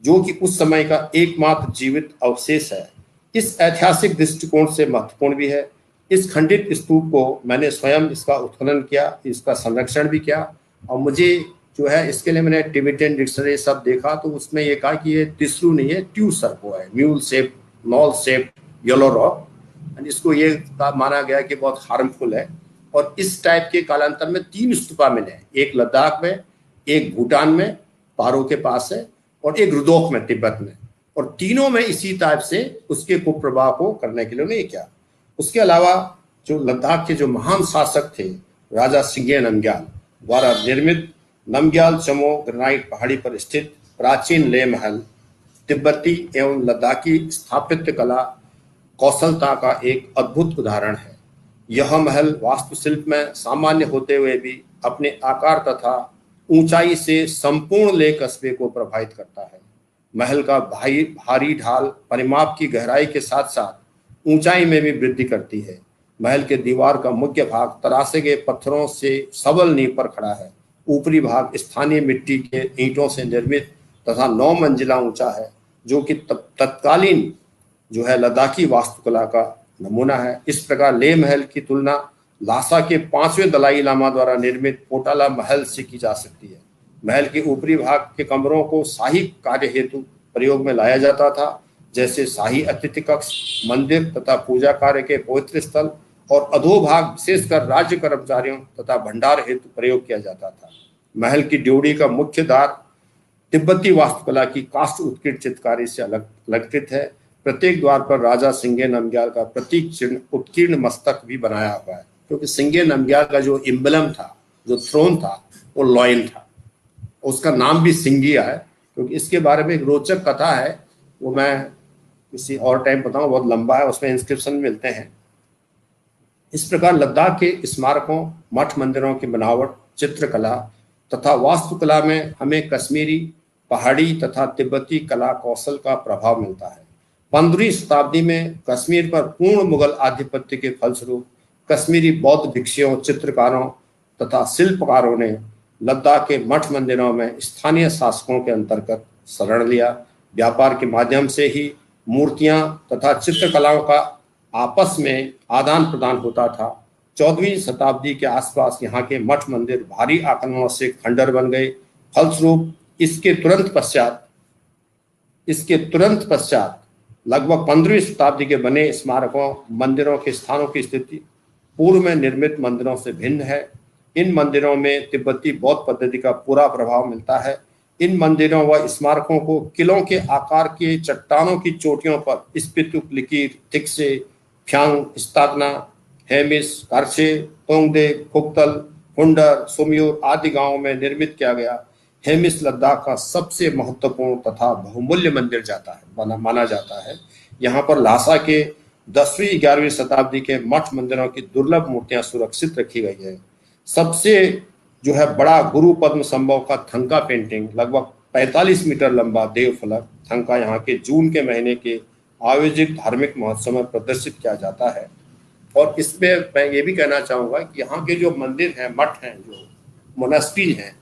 जो कि उस समय का एकमात्र जीवित अवशेष है। इस ऐतिहासिक दृष्टिकोण से महत्वपूर्ण भी है। इस खंडित स्तूप को मैंने स्वयं इसका उत्खनन किया, इसका संरक्षण भी किया और मुझे जो है इसके लिए मैंने टिबेटियन डिक्शनरी सब देखा तो उसमें ये कहा कि ये तिसरू नहीं है, ट्यू सर्पो है, mule shape, knoll shape, yellow rock. इसको ये माना गया कि बहुत हार्मफुल है। और इस टाइप के कालांतर में 3 स्तूपा मिले हैं, एक लद्दाख में, एक भूटान में पारो के पास है और एक रुदोक में तिब्बत में, और तीनों में इसी टाइप से उसके कुप्रभाव को करने के लिए उन्होंने किया। उसके अलावा जो लद्दाख के जो महान शासक थे राजा सिंगे नमग्याल द्वारा निर्मित नमग्याल चमो ग्रेनाइट पहाड़ी पर स्थित प्राचीन लेह महल तिब्बती एवं लद्दाखी स्थापत्य कला कौशलता का एक अद्भुत उदाहरण है। यह महल वास्तुशिल्प में सामान्य होते हुए भी अपने आकार तथा ऊंचाई से संपूर्ण लेह कस्बे को प्रभावित करता है। महल का भारी ढाल परिमाप की गहराई के साथ साथ ऊंचाई में भी वृद्धि करती है। महल के दीवार का मुख्य भाग तरासे गए पत्थरों से सबल नींव पर खड़ा है। ऊपरी भाग स्थानीय मिट्टी के ईंटों से निर्मित तथा 9 मंजिला ऊंचा है, जो कि तत्कालीन जो है लद्दाखी वास्तुकला का नमूना है। इस प्रकार लेह महल की तुलना लासा के 5वें दलाई लामा द्वारा निर्मित पोटाला महल से की जा सकती है। महल के ऊपरी भाग के कमरों को शाही कार्य हेतु प्रयोग में लाया जाता था, जैसे शाही अतिथि कक्ष, मंदिर तथा पूजा कार्य के पवित्र स्थल, और अधोभाग विशेषकर राज्य कर्मचारियों तथा भंडार हेतु प्रयोग किया जाता था। महल की ड्योढ़ी का मुख्य द्वार तिब्बती वास्तुकला की काष्ठ उत्कीर्ण चित्रकारी से अलंकृत है। प्रत्येक द्वार पर राजा सिंगे नमग्याल का प्रतीक चिन्ह उत्कीर्ण मस्तक भी बनाया हुआ है, क्योंकि सिंगे नमग्याल का जो इम्बलम था, जो थ्रोन था, वो लॉयन था। उसका नाम भी सिंगिया है, क्योंकि इसके बारे में एक रोचक कथा है, वो मैं किसी और टाइम बताऊं, बहुत लंबा है, उसमें इंस्क्रिप्शन मिलते हैं। इस प्रकार लद्दाख के स्मारकों, मठ मंदिरों की बनावट, चित्रकला तथा वास्तुकला में हमें कश्मीरी, पहाड़ी तथा तिब्बती कला कौशल का प्रभाव मिलता है। 15वीं शताब्दी में कश्मीर पर पूर्ण मुगल आधिपत्य के फलस्वरूप कश्मीरी बौद्ध भिक्षुओं, चित्रकारों तथा शिल्पकारों ने लद्दाख के मठ मंदिरों में स्थानीय शासकों के अंतर्गत शरण लिया। व्यापार के माध्यम से ही मूर्तियां तथा चित्रकलाओं का आपस में आदान प्रदान होता था। 14वीं शताब्दी के आसपास यहाँ के मठ मंदिर भारी आक्रमणों से खंडर बन गए। फलस्वरूप इसके तुरंत पश्चात लगभग 15वीं शताब्दी के बने स्मारकों, मंदिरों के स्थानों की स्थिति पूर्व में निर्मित मंदिरों से भिन्न है। इन मंदिरों में तिब्बती बौद्ध पद्धति का पूरा प्रभाव मिलता है। इन मंदिरों व स्मारकों को किलों के आकार के चट्टानों की चोटियों पर स्पितुक, लिकीर, थिक्से, फ्यांग, स्तातना, हेमिस, कारछे, तोंगदे, खुक्तल, हुंडर, सुमयूर आदि गांवों में निर्मित किया गया। हेमिस लद्दाख का सबसे महत्वपूर्ण तथा बहुमूल्य मंदिर माना जाता है। यहाँ पर लासा के 10वीं-11वीं शताब्दी के मठ मंदिरों की दुर्लभ मूर्तियां सुरक्षित रखी गई है। सबसे जो है बड़ा गुरु पद्म संभव का थंका पेंटिंग, लगभग 45 मीटर लंबा देव फलक थंका यहाँ के जून के महीने के आयोजित धार्मिक महोत्सव में प्रदर्शित किया जाता है। और इसमें मैं ये भी कहना चाहूंगा कि यहाँ के जो मंदिर हैं, मठ हैं, जो मोनास्ट्री हैं,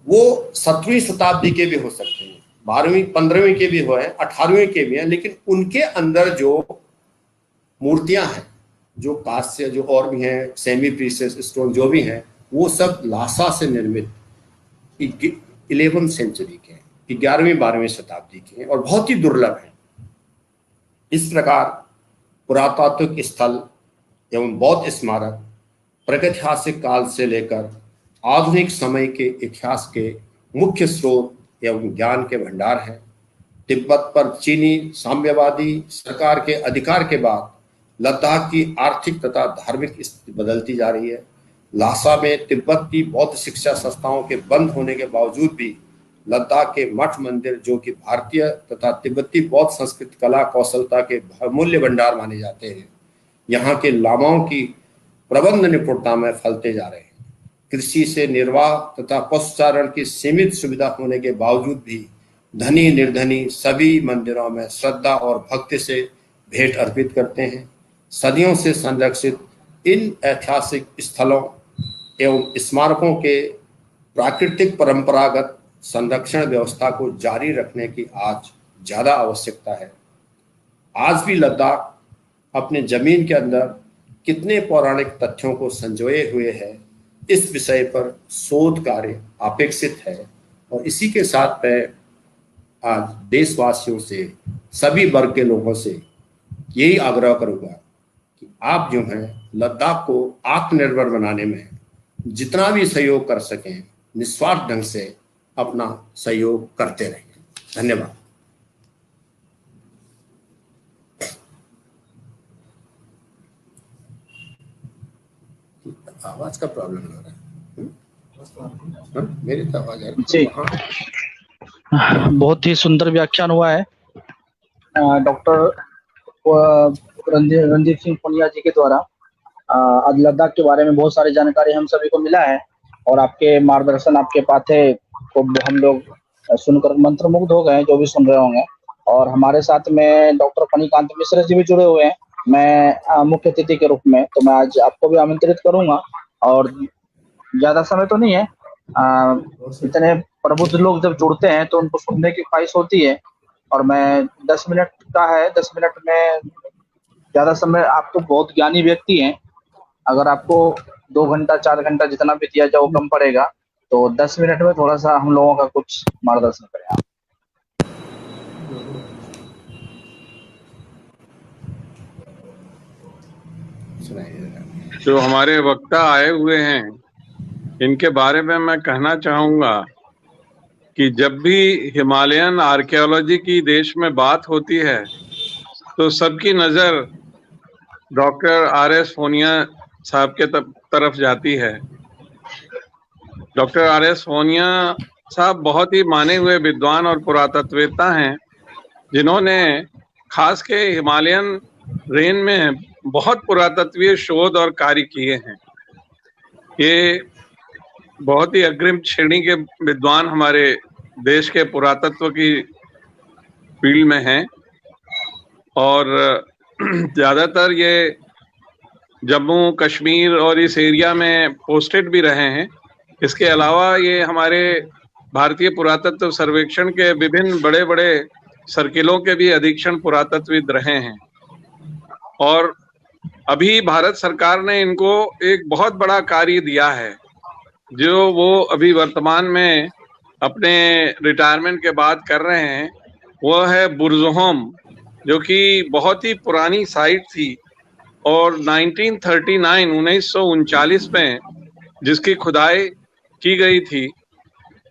वो 7वीं शताब्दी के भी हो सकते हैं, 12वीं 15वीं के भी हुए हैं, 18वीं के भी हैं, लेकिन उनके अंदर जो मूर्तियां हैं, जो कांस्य, जो और भी हैं, सेमी प्रीशियस स्टोन जो भी हैं, वो सब लासा से निर्मित 11वीं सेंचुरी के हैं, 11वीं 12वीं शताब्दी के हैं और बहुत ही दुर्लभ हैं। इस प्रकार पुरातात्विक स्थल एवं बौद्ध स्मारक प्रागैतिहासिक काल से लेकर आधुनिक समय के इतिहास के मुख्य स्रोत एवं ज्ञान के भंडार हैं। तिब्बत पर चीनी साम्यवादी सरकार के अधिकार के बाद लद्दाख की आर्थिक तथा धार्मिक स्थिति बदलती जा रही है। लासा में तिब्बती बौद्ध शिक्षा संस्थाओं के बंद होने के बावजूद भी लद्दाख के मठ मंदिर, जो कि भारतीय तथा तिब्बती बौद्ध संस्कृति, कला, कौशलता के बहुमूल्य भंडार माने जाते हैं, यहाँ के लामाओं की प्रबंध निपुणता में फलते जा रहे हैं। कृषि से निर्वाह तथा पशुचारण की सीमित सुविधा होने के बावजूद भी धनी निर्धनी सभी मंदिरों में श्रद्धा और भक्ति से भेंट अर्पित करते हैं। सदियों से संरक्षित इन ऐतिहासिक स्थलों एवं स्मारकों के प्राकृतिक परंपरागत संरक्षण व्यवस्था को जारी रखने की आज ज्यादा आवश्यकता है। आज भी लद्दाख अपने जमीन के अंदर कितने पौराणिक तथ्यों को संजोए हुए है, इस विषय पर शोध कार्य अपेक्षित है। और इसी के साथ मैं आज देशवासियों से, सभी वर्ग के लोगों से यही आग्रह करूंगा कि आप जो हैं लद्दाख को आत्मनिर्भर बनाने में जितना भी सहयोग कर सकें, निस्वार्थ ढंग से अपना सहयोग करते रहें। धन्यवाद। आवाज का प्रॉब्लम हो रहा है, मेरी तो आवाज है जी। बहुत ही सुंदर व्याख्यान हुआ है डॉक्टर रणदीप सिंह पुनिया जी के द्वारा। आज लद्दाख के बारे में बहुत सारी जानकारी हम सभी को मिला है और आपके मार्गदर्शन, आपके पाथे को हम लोग सुनकर मंत्रमुग्ध हो गए, जो भी सुन रहे होंगे। और हमारे साथ में डॉक्टर फणिकांत मिश्र जी भी जुड़े हुए हैं, मैं मुख्य अतिथि के रूप में। तो मैं आज आपको भी आमंत्रित करूंगा और ज्यादा समय तो नहीं है, इतने प्रबुद्ध लोग जब जुड़ते हैं तो उनको सुनने की ख्वाहिश होती है। और मैं 10 मिनट का है, 10 मिनट में ज्यादा समय, आप तो बहुत ज्ञानी व्यक्ति हैं, अगर आपको 2 घंटा 4 घंटा जितना भी दिया जाए वो कम पड़ेगा। तो 10 मिनट में थोड़ा सा हम लोगों का कुछ मार्गदर्शन करें आप। जो हमारे वक्ता आए हुए हैं, इनके बारे में मैं कहना चाहूंगा कि जब भी हिमालयन आर्कियोलॉजी की देश में बात होती है तो सबकी नजर डॉक्टर आर.एस. फोनिया साहब के तरफ जाती है। Doctor R S. फोनिया साहब बहुत ही माने हुए विद्वान और पुरातत्ववेत्ता हैं, जिन्होंने खास के हिमालयन रेंज में बहुत पुरातत्वीय शोध और कार्य किए हैं। ये बहुत ही अग्रिम श्रेणी के विद्वान हमारे देश के पुरातत्व की फील्ड में हैं और ज्यादातर ये जम्मू कश्मीर और इस एरिया में पोस्टेड भी रहे हैं। इसके अलावा ये हमारे भारतीय पुरातत्व सर्वेक्षण के विभिन्न बड़े बड़े सर्किलों के भी अधीक्षण पुरातत्वविद रहे हैं और अभी भारत सरकार ने इनको एक बहुत बड़ा कार्य दिया है, जो वो अभी वर्तमान में अपने रिटायरमेंट के बाद कर रहे हैं। वो है बुर्ज़होम, जो कि बहुत ही पुरानी साइट थी और 1939 में जिसकी खुदाई की गई थी,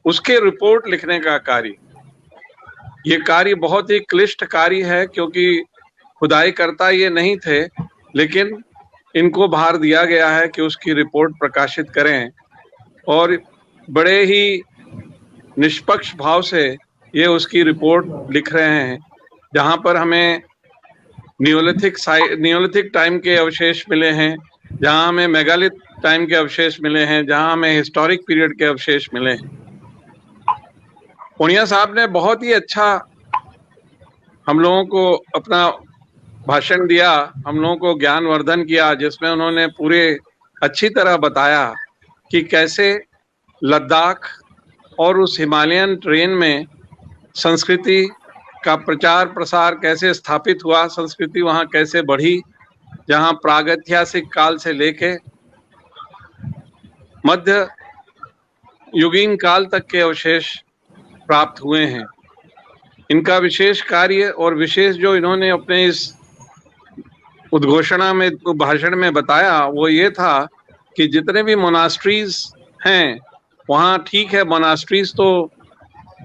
उसके रिपोर्ट लिखने का कार्य। ये कार्य बहुत ही क्लिष्ट कार्य है, क्योंकि खुदाई करता ये नहीं थे, लेकिन इनको भार दिया गया है कि उसकी रिपोर्ट प्रकाशित करें और बड़े ही निष्पक्ष भाव से ये उसकी रिपोर्ट लिख रहे हैं, जहां पर हमें नियोलिथिक टाइम के अवशेष मिले हैं, जहां हमें मेगालिथ टाइम के अवशेष मिले हैं, जहां हमें हिस्टोरिक पीरियड के अवशेष मिले हैं। फोनिया साहब ने बहुत ही अच्छा हम लोगों को अपना भाषण दिया, हम लोगों को ज्ञानवर्धन किया, जिसमें उन्होंने पूरे अच्छी तरह बताया कि कैसे लद्दाख और उस हिमालयन ट्रेन में संस्कृति का प्रचार प्रसार कैसे स्थापित हुआ, संस्कृति वहाँ कैसे बढ़ी, जहाँ प्रागैतिहासिक काल से लेके मध्य युगीन काल तक के अवशेष प्राप्त हुए हैं। इनका विशेष कार्य और विशेष जो इन्होंने अपने इस उद्घोषणा में भाषण में बताया, वो ये था कि जितने भी मोनास्ट्रीज हैं वहाँ, ठीक है मोनास्ट्रीज तो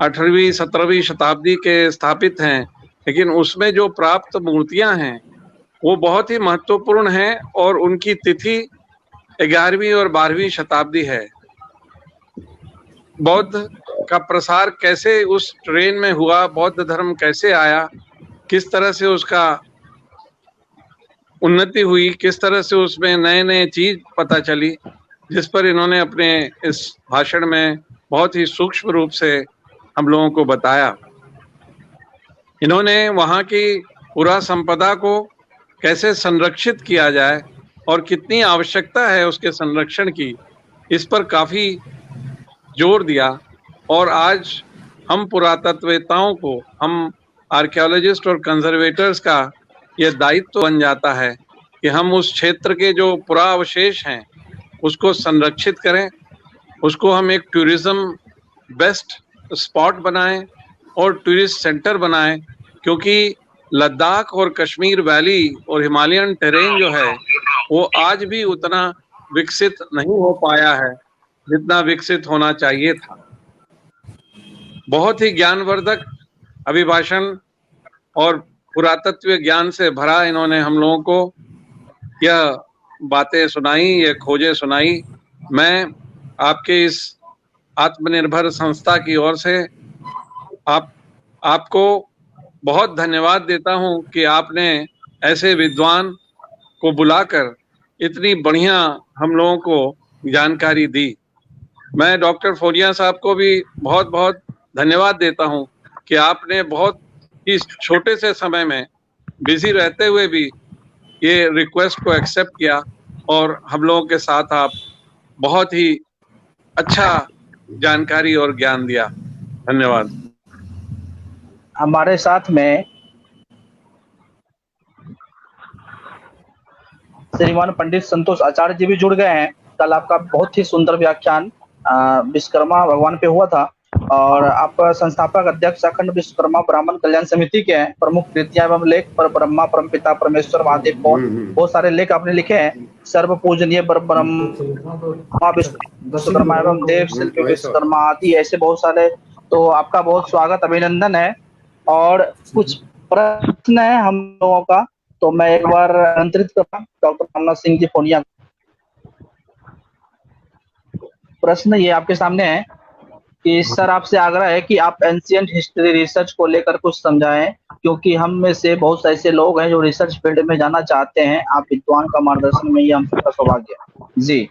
18वीं 17वीं शताब्दी के स्थापित हैं, लेकिन उसमें जो प्राप्त मूर्तियां हैं वो बहुत ही महत्वपूर्ण हैं और उनकी तिथि 11वीं और 12वीं शताब्दी है। बौद्ध का प्रसार कैसे उस ट्रेन में हुआ, बौद्ध धर्म कैसे आया, किस तरह से उसका उन्नति हुई, किस तरह से उसमें नए नए चीज पता चली, जिस पर इन्होंने अपने इस भाषण में बहुत ही सूक्ष्म रूप से हम लोगों को बताया। इन्होंने वहाँ की पुरा संपदा को कैसे संरक्षित किया जाए और कितनी आवश्यकता है उसके संरक्षण की, इस पर काफी जोर दिया। और आज हम पुरातत्ववेत्ताओं को, हम आर्कियोलॉजिस्ट और कंजर्वेटर्स का यह दायित्व बन जाता है कि हम उस क्षेत्र के जो पुरावशेष हैं उसको संरक्षित करें, उसको हम एक टूरिज्म बेस्ट स्पॉट बनाएं और टूरिस्ट सेंटर बनाएं, क्योंकि लद्दाख और कश्मीर वैली और हिमालयन टेरेन जो है वो आज भी उतना विकसित नहीं हो पाया है जितना विकसित होना चाहिए था। बहुत ही ज्ञानवर्धक अभिभाषण और पुरातत्व ज्ञान से भरा इन्होंने हम लोगों को यह बातें सुनाई, ये खोजें सुनाई। मैं आपके इस आत्मनिर्भर संस्था की ओर से आपको बहुत धन्यवाद देता हूं कि आपने ऐसे विद्वान को बुलाकर इतनी बढ़िया हम लोगों को जानकारी दी। मैं डॉक्टर फोनिया साहब को भी बहुत बहुत धन्यवाद देता हूं कि आपने बहुत ही छोटे से समय में बिजी रहते हुए भी ये रिक्वेस्ट को एक्सेप्ट किया और हम लोगों के साथ आप बहुत ही अच्छा जानकारी और ज्ञान दिया। धन्यवाद। हमारे साथ में श्रीमान पंडित संतोष आचार्य जी भी जुड़ गए हैं। कल आपका बहुत ही सुंदर व्याख्यान विश्वकर्मा भगवान पे हुआ था और आप संस्थापक अध्यक्ष अखंड विश्वकर्मा ब्राह्मण कल्याण समिति के हैं। प्रमुख कृतियां एवं लेख पर ब्रह्मा परमपिता परमेश्वर महादेव बहुत सारे लेख आपने लिखे हैं। सर्व पूजनीय ब्रह्मा विश्वकर्मा एवं देव शिल्पी विश्वकर्मा आदि ऐसे बहुत सारे, तो आपका बहुत स्वागत अभिनंदन है। और कुछ प्रश्न है हम लोगों का, तो मैं एक बार आमंत्रित करता हूं डॉक्टर रामनाथ सिंह जी फोनिया। प्रश्न ये आपके सामने है कि सर आपसे आग्रह है कि आप एंशियंट हिस्ट्री रिसर्च को लेकर कुछ समझाएं, क्योंकि हम में से बहुत से ऐसे लोग हैं जो रिसर्च फील्ड में जाना चाहते हैं। आप विद्वान का मार्गदर्शन में ये हम सबका सौभाग्य है जी।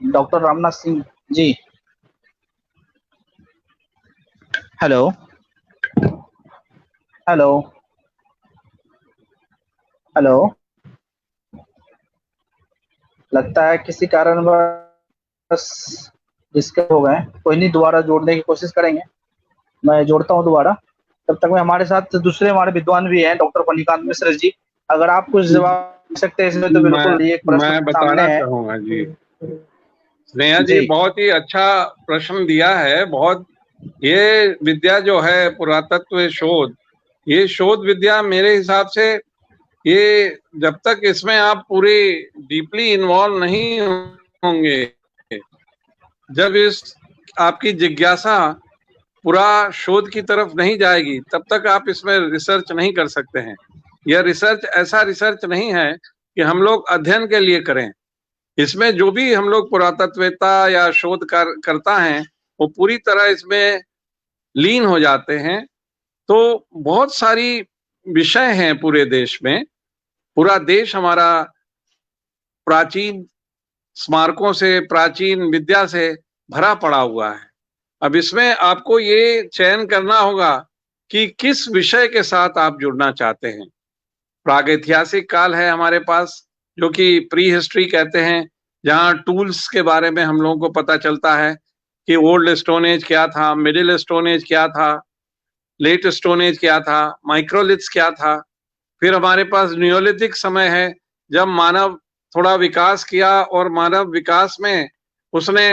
Doctor Ramnath Singh ji. Hello hello hello. लगता है किसी कारण बस डिस्कनेक्ट हो गए। कोई नहीं, दोबारा जोड़ने की कोशिश करेंगे। मैं जोड़ता हूँ दोबारा। तब तक में हमारे साथ दूसरे हमारे विद्वान भी हैं, डॉक्टर मणिकांत मिश्र जी। अगर आप कुछ जवाब दे सकते हैं इसमें तो बिल्कुल। ये एक प्रश्न मैं सामने बताना है चाहूंगा जी। स्नेहा जी जी। बहुत ही अच्छा प्रश्न दिया है। बहुत ये विद्या जो है पुरातत्व शोध, ये शोध विद्या मेरे हिसाब से ये जब तक इसमें आप पूरी डीपली इन्वॉल्व नहीं होंगे, जब इस आपकी जिज्ञासा पूरा शोध की तरफ नहीं जाएगी, तब तक आप इसमें रिसर्च नहीं कर सकते हैं। यह रिसर्च ऐसा रिसर्च नहीं है कि हम लोग अध्ययन के लिए करें। इसमें जो भी हम लोग पुरातत्ववेत्ता या शोध करता है वो पूरी तरह इसमें लीन हो जाते हैं। तो बहुत सारी विषय हैं पूरे देश में। पूरा देश हमारा प्राचीन स्मारकों से, प्राचीन विद्या से भरा पड़ा हुआ है। अब इसमें आपको ये चयन करना होगा कि किस विषय के साथ आप जुड़ना चाहते हैं। प्रागैतिहासिक काल है हमारे पास, जो कि प्री हिस्ट्री कहते हैं, जहाँ टूल्स के बारे में हम लोगों को पता चलता है कि ओल्ड स्टोन एज क्या था, मिडिल स्टोन एज क्या था, लेट स्टोन एज क्या था, माइक्रोलिथ्स क्या था। फिर हमारे पास नियोलिथिक समय है, जब मानव थोड़ा विकास किया और मानव विकास में उसने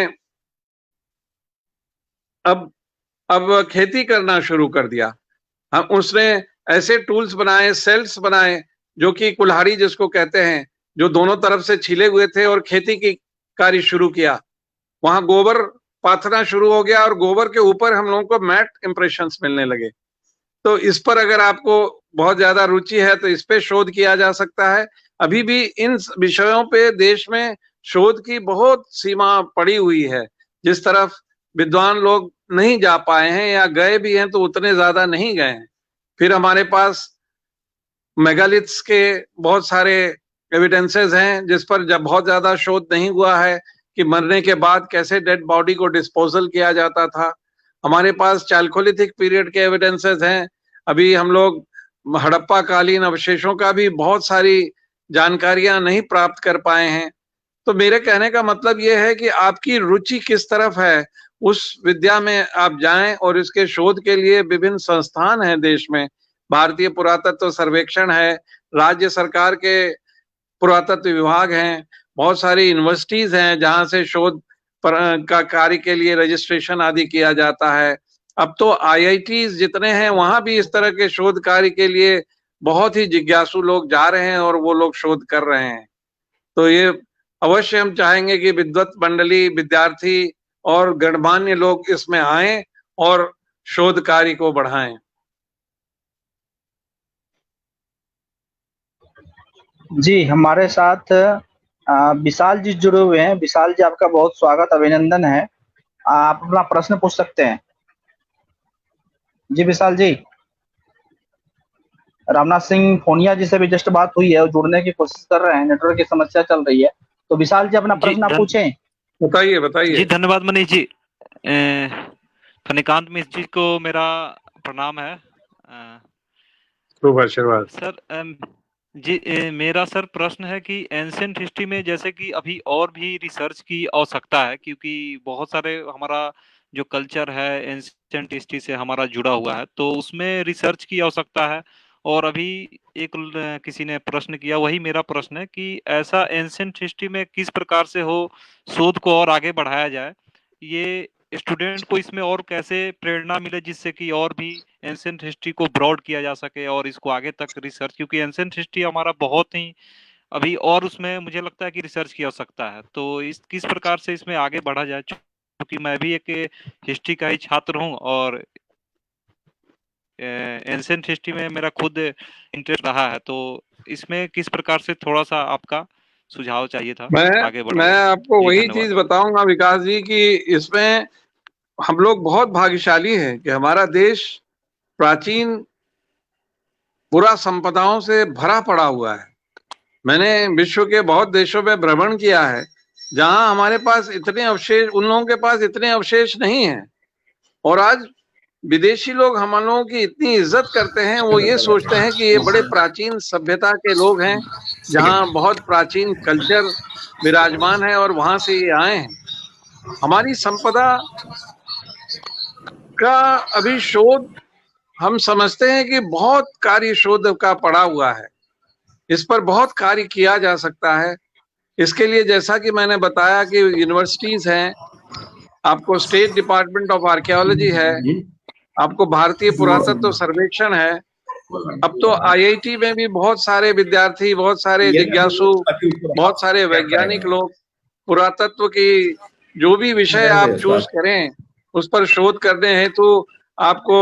अब खेती करना शुरू कर दिया। हम उसने ऐसे टूल्स बनाए, सेल्स बनाए, जो कि कुल्हाड़ी जिसको कहते हैं, जो दोनों तरफ से छिले हुए थे, और खेती की कार्य शुरू किया। वहां गोबर पाथना शुरू हो गया और गोबर के ऊपर हम लोगों को मैट इंप्रेशंस मिलने लगे। तो इस पर अगर आपको बहुत ज्यादा रुचि है तो इस पे शोध किया जा सकता है। अभी भी इन विषयों पे देश में शोध की बहुत सीमा पड़ी हुई है। जिस तरफ विद्वान लोग नहीं जा पाए हैं या गए भी हैं तो उतने ज्यादा नहीं गए हैं। फिर हमारे पास मेगालिथ्स के बहुत सारे एविडेंसेस हैं जिस पर जब बहुत ज्यादा शोध नहीं हुआ है कि मरने के बाद कैसे डेड बॉडी को डिस्पोजल किया जाता था। हमारे पास चालकोलिथिक पीरियड के एविडेंसेस हैं। अभी हम लोग हड़प्पा कालीन अवशेषों का भी बहुत सारी जानकारियां नहीं प्राप्त कर पाए हैं। तो मेरे कहने का मतलब ये है कि आपकी रुचि किस तरफ है, उस विद्या में आप जाएं, और इसके शोध के लिए विभिन्न संस्थान हैं देश में। भारतीय पुरातत्व सर्वेक्षण है, राज्य सरकार के पुरातत्व विभाग हैं, बहुत सारी यूनिवर्सिटीज हैं जहां से शोध का कार्य के लिए रजिस्ट्रेशन आदि किया जाता है। अब तो आईआईटीज जितने हैं वहां भी इस तरह के शोध कार्य के लिए बहुत ही जिज्ञासु लोग जा रहे हैं और वो लोग शोध कर रहे हैं। तो ये अवश्य हम चाहेंगे कि विद्वत मंडली, विद्यार्थी और गणमान्य लोग इसमें आएं और शोध कार्य को बढ़ाएं। जी हमारे साथ विशाल जी जुड़े हुए हैं। विशाल जी आपका बहुत स्वागत, अभिनंदन है। आप अपना प्रश्न पूछ सकते हैं। जी विशाल जी। रामनाथ सिंह फोनिया जी से भी जस्ट बात हुई है, वो जुड़ने की कोशिश कर रहे हैं, नेटवर्क की समस्या चल रही है। तो विशाल जी अपना जी प्रश्न आप पूछें। बताइए जी बताइए। धन्यवाद मनीष जी। फणिकांत मिश्र जी को मेरा प्रणाम है। शुभ आशीर्वाद। सर जी मेरा सर प्रश्न है कि एंशिएंट हिस्ट्री में जैसे कि अभी और भी रिसर्च की आवश्यकता है, क्योंकि बहुत सारे हमारा जो कल्चर है एंशिएंट हिस्ट्री से हमारा जुड़ा हुआ है, तो उसमें रिसर्च की आवश्यकता है। और अभी एक किसी ने प्रश्न किया, वही मेरा प्रश्न है कि ऐसा एंशिएंट हिस्ट्री में किस प्रकार से हो शोध को और आगे बढ़ाया जाए, ये स्टूडेंट को इसमें और कैसे प्रेरणा मिले जिससे कि और भी एंशिएंट हिस्ट्री को ब्रॉड किया जा सके और इसको आगे तक रिसर्च, क्योंकि एंशिएंट हिस्ट्री हमारा बहुत ही अभी और उसमें मुझे लगता है कि रिसर्च की आवश्यकता है। तो इस किस प्रकार से इसमें आगे बढ़ा जाए, क्योंकि मैं भी एक हिस्ट्री का ही छात्र हूँ और एंशिएंट हिस्ट्री में मेरा खुद इंटरेस्ट रहा है, तो इसमें किस प्रकार से थोड़ा सा आपका सुझाव चाहिए था आगे बढ़ने मैं में। आपको जी, वही धन्यवाद। चीज बताऊंगा विकास जी कि इसमें हम लोग बहुत भाग्यशाली हैं कि हमारा देश प्राचीन पुरा संपदाओं से भरा पड़ा हुआ है। मैंने विश्व के बहुत देशों में भ्रमण किया है जहां हमारे पास इतने अवशेष, उन लोगों के पास इतने अवशेष नहीं हैं। और आज विदेशी लोग हम लोगों की इतनी इज्जत करते हैं, वो ये सोचते हैं कि ये बड़े प्राचीन सभ्यता के लोग हैं, जहां बहुत प्राचीन कल्चर विराजमान है और वहां से ये आए हैं। हमारी संपदा का अभी शोध हम समझते हैं कि बहुत कार्य शोध का पड़ा हुआ है, इस पर बहुत कार्य किया जा सकता है। इसके लिए जैसा कि मैंने बताया कि यूनिवर्सिटीज हैं, आपको स्टेट डिपार्टमेंट ऑफ आर्कियोलॉजी है, आपको भारतीय पुरातत्व सर्वेक्षण है, अब तो आईआईटी में भी बहुत सारे विद्यार्थी, बहुत सारे जिज्ञासु, बहुत सारे वैज्ञानिक लोग पुरातत्व की जो भी विषय आप चूज करें उस पर शोध करने हेतु तो आपको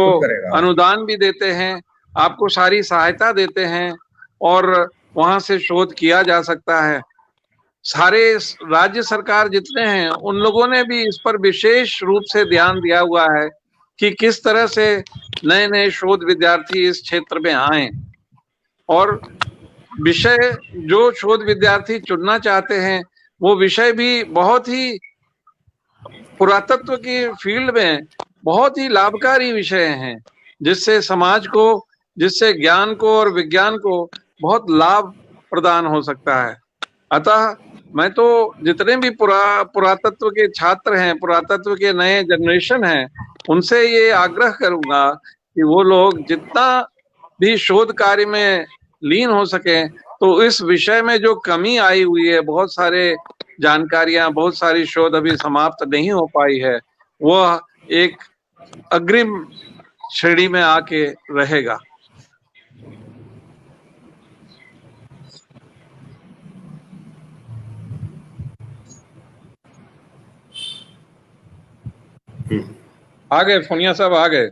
अनुदान भी देते हैं, आपको सारी सहायता देते हैं और वहां से शोध किया जा सकता है। सारे राज्य सरकार जितने हैं उन लोगों ने भी इस पर विशेष रूप से ध्यान दिया हुआ है कि किस तरह से नए नए शोध विद्यार्थी इस क्षेत्र में आए और विषय जो शोध विद्यार्थी चुनना चाहते हैं वो विषय भी बहुत ही पुरातत्व की फील्ड में बहुत ही लाभकारी विषय हैं, जिससे समाज को, जिससे ज्ञान को और विज्ञान को बहुत लाभ प्रदान हो सकता है। अतः मैं तो जितने भी पुरातत्व के छात्र हैं, पुरातत्व के नए जनरेशन हैं, उनसे ये आग्रह करूंगा कि वो लोग जितना भी शोध कार्य में लीन हो सके, तो इस विषय में जो कमी आई हुई है, बहुत सारे जानकारियां, बहुत सारी शोध अभी समाप्त नहीं हो पाई है, वह एक अग्रिम श्रेणी में आके रहेगा। आ गए फोनिया साहब, आ गए?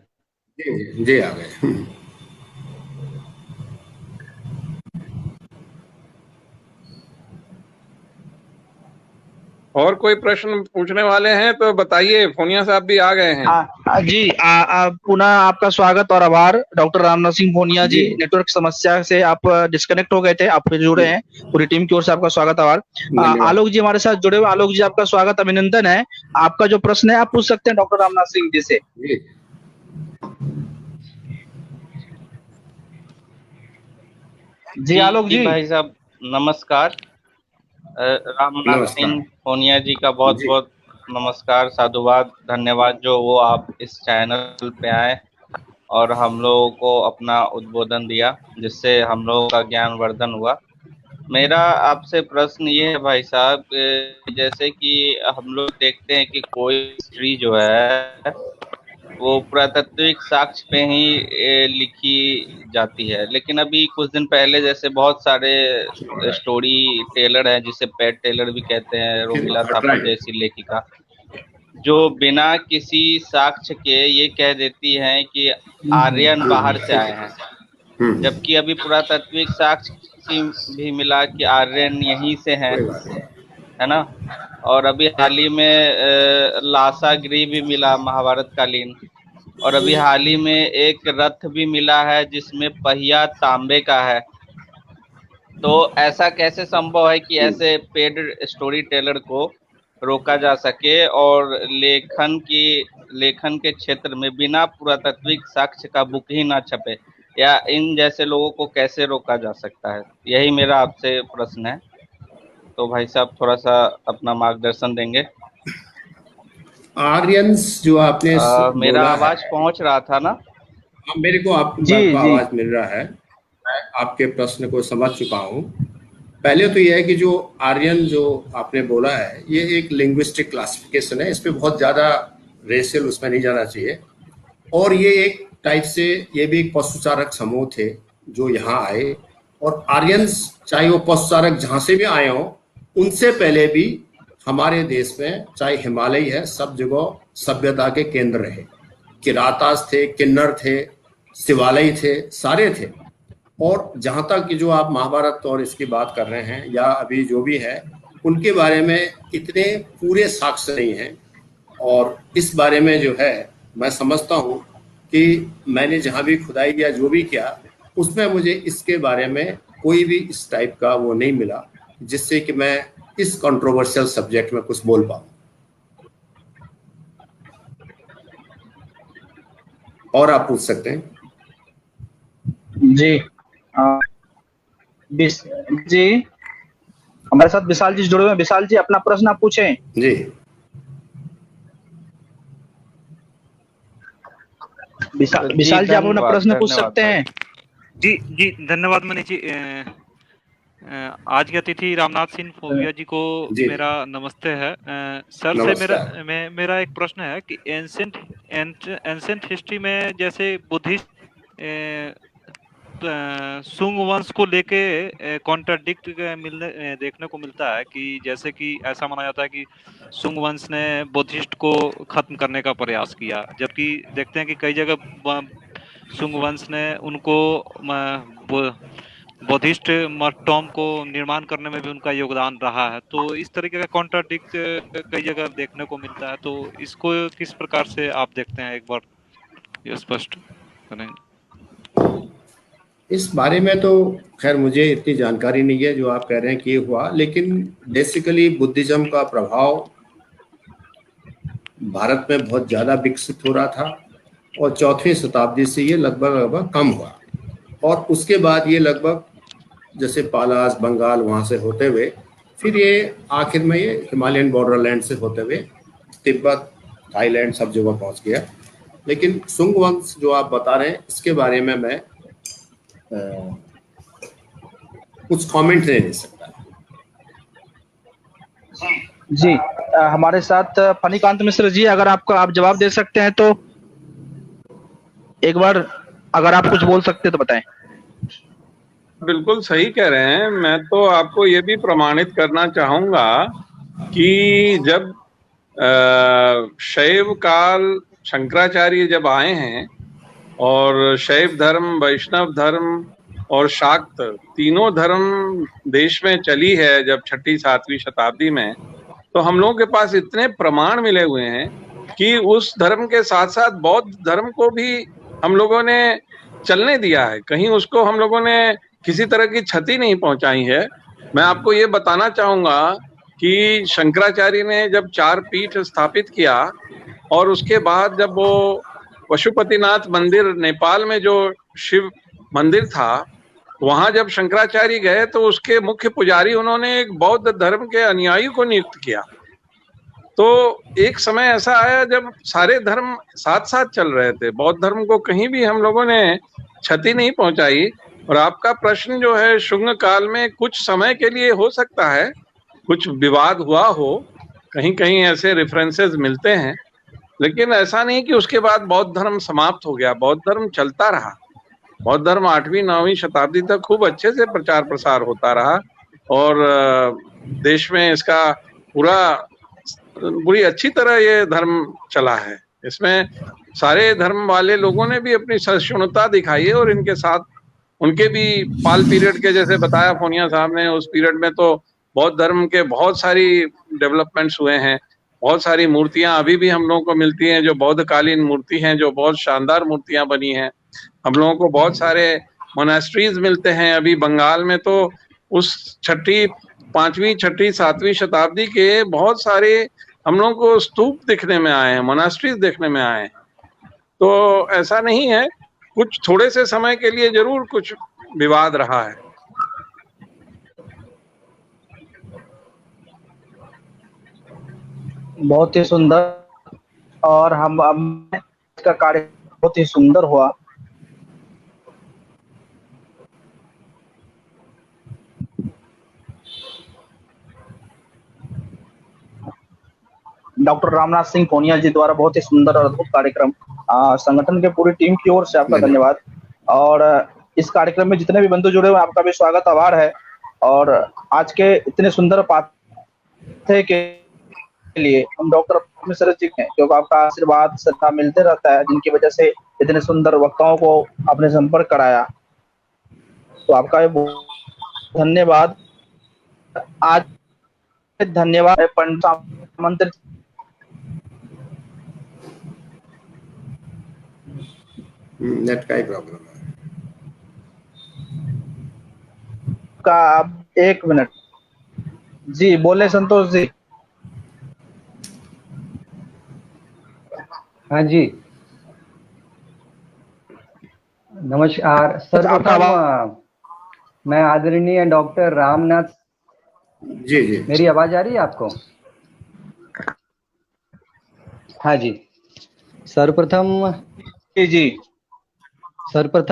जी आ गए। और कोई प्रश्न पूछने वाले हैं तो बताइए। फोनिया साहब भी आ गए हैं। जी पुनः आपका स्वागत और आभार डॉक्टर रामनाथ सिंह फोनिया जी। नेटवर्क समस्या से आप डिस्कनेक्ट हो गए थे, आप फिर जुड़े हैं, पूरी टीम की ओर से आपका स्वागत आभार। आलोक जी हमारे साथ जुड़े हुए। आलोक जी आपका स्वागत, अभिनंदन है। आपका जो प्रश्न है आप पूछ सकते हैं डॉक्टर रामनाथ सिंह जी से। जी आलोक जी। भाई साहब नमस्कार। रामनाथ सिंह फोनिया जी का बहुत बहुत नमस्कार, साधुवाद, धन्यवाद जो वो आप इस चैनल पे आए और हम लोगों को अपना उद्बोधन दिया, जिससे हम लोगों का ज्ञान वर्धन हुआ। मेरा आपसे प्रश्न ये है भाई साहब, जैसे कि हम लोग देखते हैं कि कोई हिस्ट्री जो है वो पुरातात्विक साक्ष्य पे ही लिखी जाती है, लेकिन अभी कुछ दिन पहले जैसे बहुत सारे स्टोरी टेलर हैं, जिसे पैट टेलर भी कहते हैं, रोमिला थापा जैसी लेखिका, जो बिना किसी साक्ष्य के ये कह देती हैं कि आर्यन बाहर से आए हैं, जबकि अभी पुरातात्विक साक्ष्य भी मिला कि आर्यन यहीं से हैं, है ना। और अभी हाल ही में लासा गृह भी मिला महाभारत कालीन, और अभी हाल ही में एक रथ भी मिला है जिसमें पहिया तांबे का है। तो ऐसा कैसे संभव है कि ऐसे पेड स्टोरी टेलर को रोका जा सके और लेखन के क्षेत्र में बिना पुरातात्विक साक्ष्य का बुक ही ना छपे, या इन जैसे लोगों को कैसे रोका जा सकता है? यही मेरा आपसे प्रश्न है। तो भाई साहब थोड़ा सा अपना मार्गदर्शन देंगे। आर्यंस जो आपने मेरा आवाज पहुंच रहा था ना? मेरे को आपकी आवाज मिल रहा है, मैं आपके प्रश्न को समझ चुका हूं। पहले तो यह है कि जो आर्यन जो आपने बोला है ये एक लिंग्विस्टिक क्लासिफिकेशन है, इस पे बहुत ज्यादा रेशियल उसमें नहीं जाना चाहिए। और ये एक टाइप से ये भी एक पशुचारक समूह थे जो यहाँ आए, और आर्यंस चाहे वो पशुचारक जहां से भी आए हों, उनसे पहले भी हमारे देश में चाहे हिमालय है, सब जगह सभ्यता के केंद्र रहे। किरातास थे, किन्नर थे, शिवालय थे, सारे थे। और जहाँ तक कि जो आप महाभारत और इसकी बात कर रहे हैं या अभी जो भी है, उनके बारे में इतने पूरे साक्ष्य नहीं हैं। और इस बारे में जो है मैं समझता हूँ कि मैंने जहाँ भी खुदाई या जो भी किया उसमें मुझे इसके बारे में कोई भी इस टाइप का वो नहीं मिला जिससे कि मैं इस कंट्रोवर्शियल सब्जेक्ट में कुछ बोल पाऊँ। और आप पूछ सकते हैं। जी जी, हमारे साथ विशाल जी जुड़े हुए हैं। विशाल जी, अपना प्रश्न आप पूछें। जी विशाल जी, आप अपना प्रश्न पूछ सकते हैं। जी जी, धन्यवाद मनीष जी। आज के अतिथि रामनाथ सिंह फोबिया जी को मेरा नमस्ते है। सर से मेरा एक प्रश्न है कि एंशिएंट हिस्ट्री में जैसे बुद्धिस्ट सुंग वंश को लेके कॉन्ट्राडिक्ट देखने को मिलता है कि जैसे कि ऐसा माना जाता है कि सुंग वंश ने बुद्धिस्ट को खत्म करने का प्रयास किया, जबकि देखते हैं कि कई जगह सुंग वंश ने उनको बुद्धिस्ट टॉम को निर्माण करने में भी उनका योगदान रहा है। तो इस तरीके का कॉन्ट्राडिक्ट कई जगह देखने को मिलता है, तो इसको किस प्रकार से आप देखते हैं, एक बार ये स्पष्ट करेंगे? इस बारे में तो खैर मुझे इतनी जानकारी नहीं है जो आप कह रहे हैं कि ये हुआ, लेकिन बेसिकली बुद्धिज्म का प्रभाव भारत में बहुत ज़्यादा विकसित हो रहा था और 4वीं शताब्दी से ये लगभग कम हुआ। और उसके बाद ये लगभग जैसे पालास, बंगाल, वहाँ से होते हुए फिर ये आखिर में ये हिमालयन बॉर्डरलैंड से होते हुए तिब्बत, थाईलैंड सब जगह पहुँच गया। लेकिन सुंग वंश जो आप बता रहे हैं इसके बारे में मैं कुछ कमेंट नहीं सकता। जी, हमारे साथ फणिकांत मिश्र जी, अगर आप जवाब दे सकते हैं तो एक बार अगर आप कुछ बोल सकते तो बताएं। बिल्कुल सही कह रहे हैं। मैं तो आपको ये भी प्रमाणित करना चाहूंगा कि जब शैव काल शंकराचार्य जब आए हैं और शैव धर्म, वैष्णव धर्म और शाक्त तीनों धर्म देश में चली है जब 6वीं 7वीं शताब्दी में, तो हम लोगों के पास इतने प्रमाण मिले हुए हैं कि उस धर्म के साथ साथ बौद्ध धर्म को भी हम लोगों ने चलने दिया है। कहीं उसको हम लोगों ने किसी तरह की क्षति नहीं पहुंचाई है। मैं आपको ये बताना चाहूंगा कि शंकराचार्य ने जब 4 पीठ स्थापित किया और उसके बाद जब वो पशुपतिनाथ मंदिर नेपाल में जो शिव मंदिर था, वहां जब शंकराचार्य गए तो उसके मुख्य पुजारी उन्होंने एक बौद्ध धर्म के अनुयायी को नियुक्त किया। तो एक समय ऐसा आया जब सारे धर्म साथ साथ चल रहे थे, बौद्ध धर्म को कहीं भी हम लोगों ने क्षति नहीं पहुंचाई। और आपका प्रश्न जो है, शुंग काल में कुछ समय के लिए हो सकता है कुछ विवाद हुआ हो, कहीं कहीं ऐसे रेफरेंसेस मिलते हैं, लेकिन ऐसा नहीं कि उसके बाद बौद्ध धर्म समाप्त हो गया। बौद्ध धर्म चलता रहा। बौद्ध धर्म 8वीं 9वीं शताब्दी तक खूब अच्छे से प्रचार प्रसार होता रहा और देश में इसका पूरी अच्छी तरह ये धर्म चला है। इसमें सारे धर्म वाले लोगों ने भी अपनी सहिष्णुता दिखाई है और इनके साथ उनके भी पाल पीरियड के, जैसे बताया फोनिया साहब ने, उस पीरियड में तो बौद्ध धर्म के बहुत सारी डेवलपमेंट्स हुए हैं। बहुत सारी मूर्तियां अभी भी हम लोगों को मिलती हैं जो बौद्ध कालीन मूर्ति हैं, जो बहुत शानदार मूर्तियां बनी हैं। हम लोगों को बहुत सारे मोनास्ट्रीज मिलते हैं। अभी बंगाल में तो उस 5वीं 6वीं 7वीं शताब्दी के बहुत सारे हम लोगों को स्तूप दिखने में आए हैं, मोनास्ट्रीज देखने में आए हैं। तो ऐसा नहीं है, कुछ थोड़े से समय के लिए जरूर कुछ विवाद रहा है। बहुत ही सुंदर, और हम इसका कार्य बहुत ही सुंदर हुआ। डॉक्टर रामनाथ सिंह फोनिया जी द्वारा बहुत ही सुंदर और अद्भुत कार्यक्रम। संगठन के पूरी टीम की ओर से आपका धन्यवाद। और इस कार्यक्रम में जितने भी बंधु जुड़े हुए, आपका भी स्वागत, आभार है। और आज के इतने सुंदर पाठ्य के लिए हम डॉक्टर मिश्र जी हैं, क्योंकि आपका आशीर्वाद, श्रद्धा मिलते रहता है, जिनकी वजह से इतने सुंदर वक्ताओं को आपने संपर्क कराया, तो आपका भी बहुत धन्यवाद। आज धन्यवाद पंडित आमंत्रित नेट का ही प्रॉब्लम है का। आप 1 मिनट जी बोले संतोष जी। हाँ जी, नमस्कार सर्वप्रथम मैं आदरणीय डॉक्टर रामनाथ। जी जी, मेरी आवाज आ रही है आपको? हाँ जी, सर्वप्रथम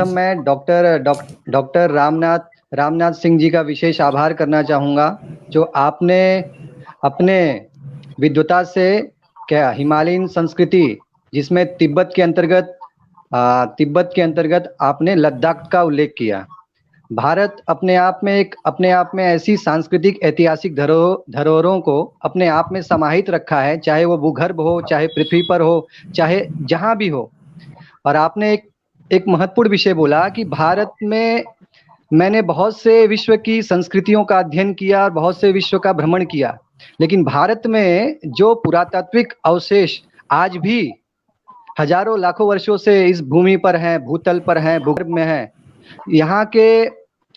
मैं डॉक्टर रामनाथ सिंह जी का विशेष आभार करना चाहूँगा, जो आपने अपने विद्वता से क्या हिमालयन संस्कृति, जिसमें तिब्बत के अंतर्गत आपने लद्दाख का उल्लेख किया। भारत अपने आप में ऐसी सांस्कृतिक ऐतिहासिक धरोहरों को अपने आप में समाहित रखा है, चाहे वो भूगर्भ हो, चाहे पृथ्वी पर हो, चाहे जहां भी हो। और आपने एक महत्वपूर्ण विषय बोला कि भारत में मैंने बहुत से विश्व की संस्कृतियों का अध्ययन किया और बहुत से विश्व का भ्रमण किया, लेकिन भारत में जो पुरातात्विक अवशेष आज भी हजारों लाखों वर्षों से इस भूमि पर हैं, भूतल पर हैं, भूगर्भ में हैं,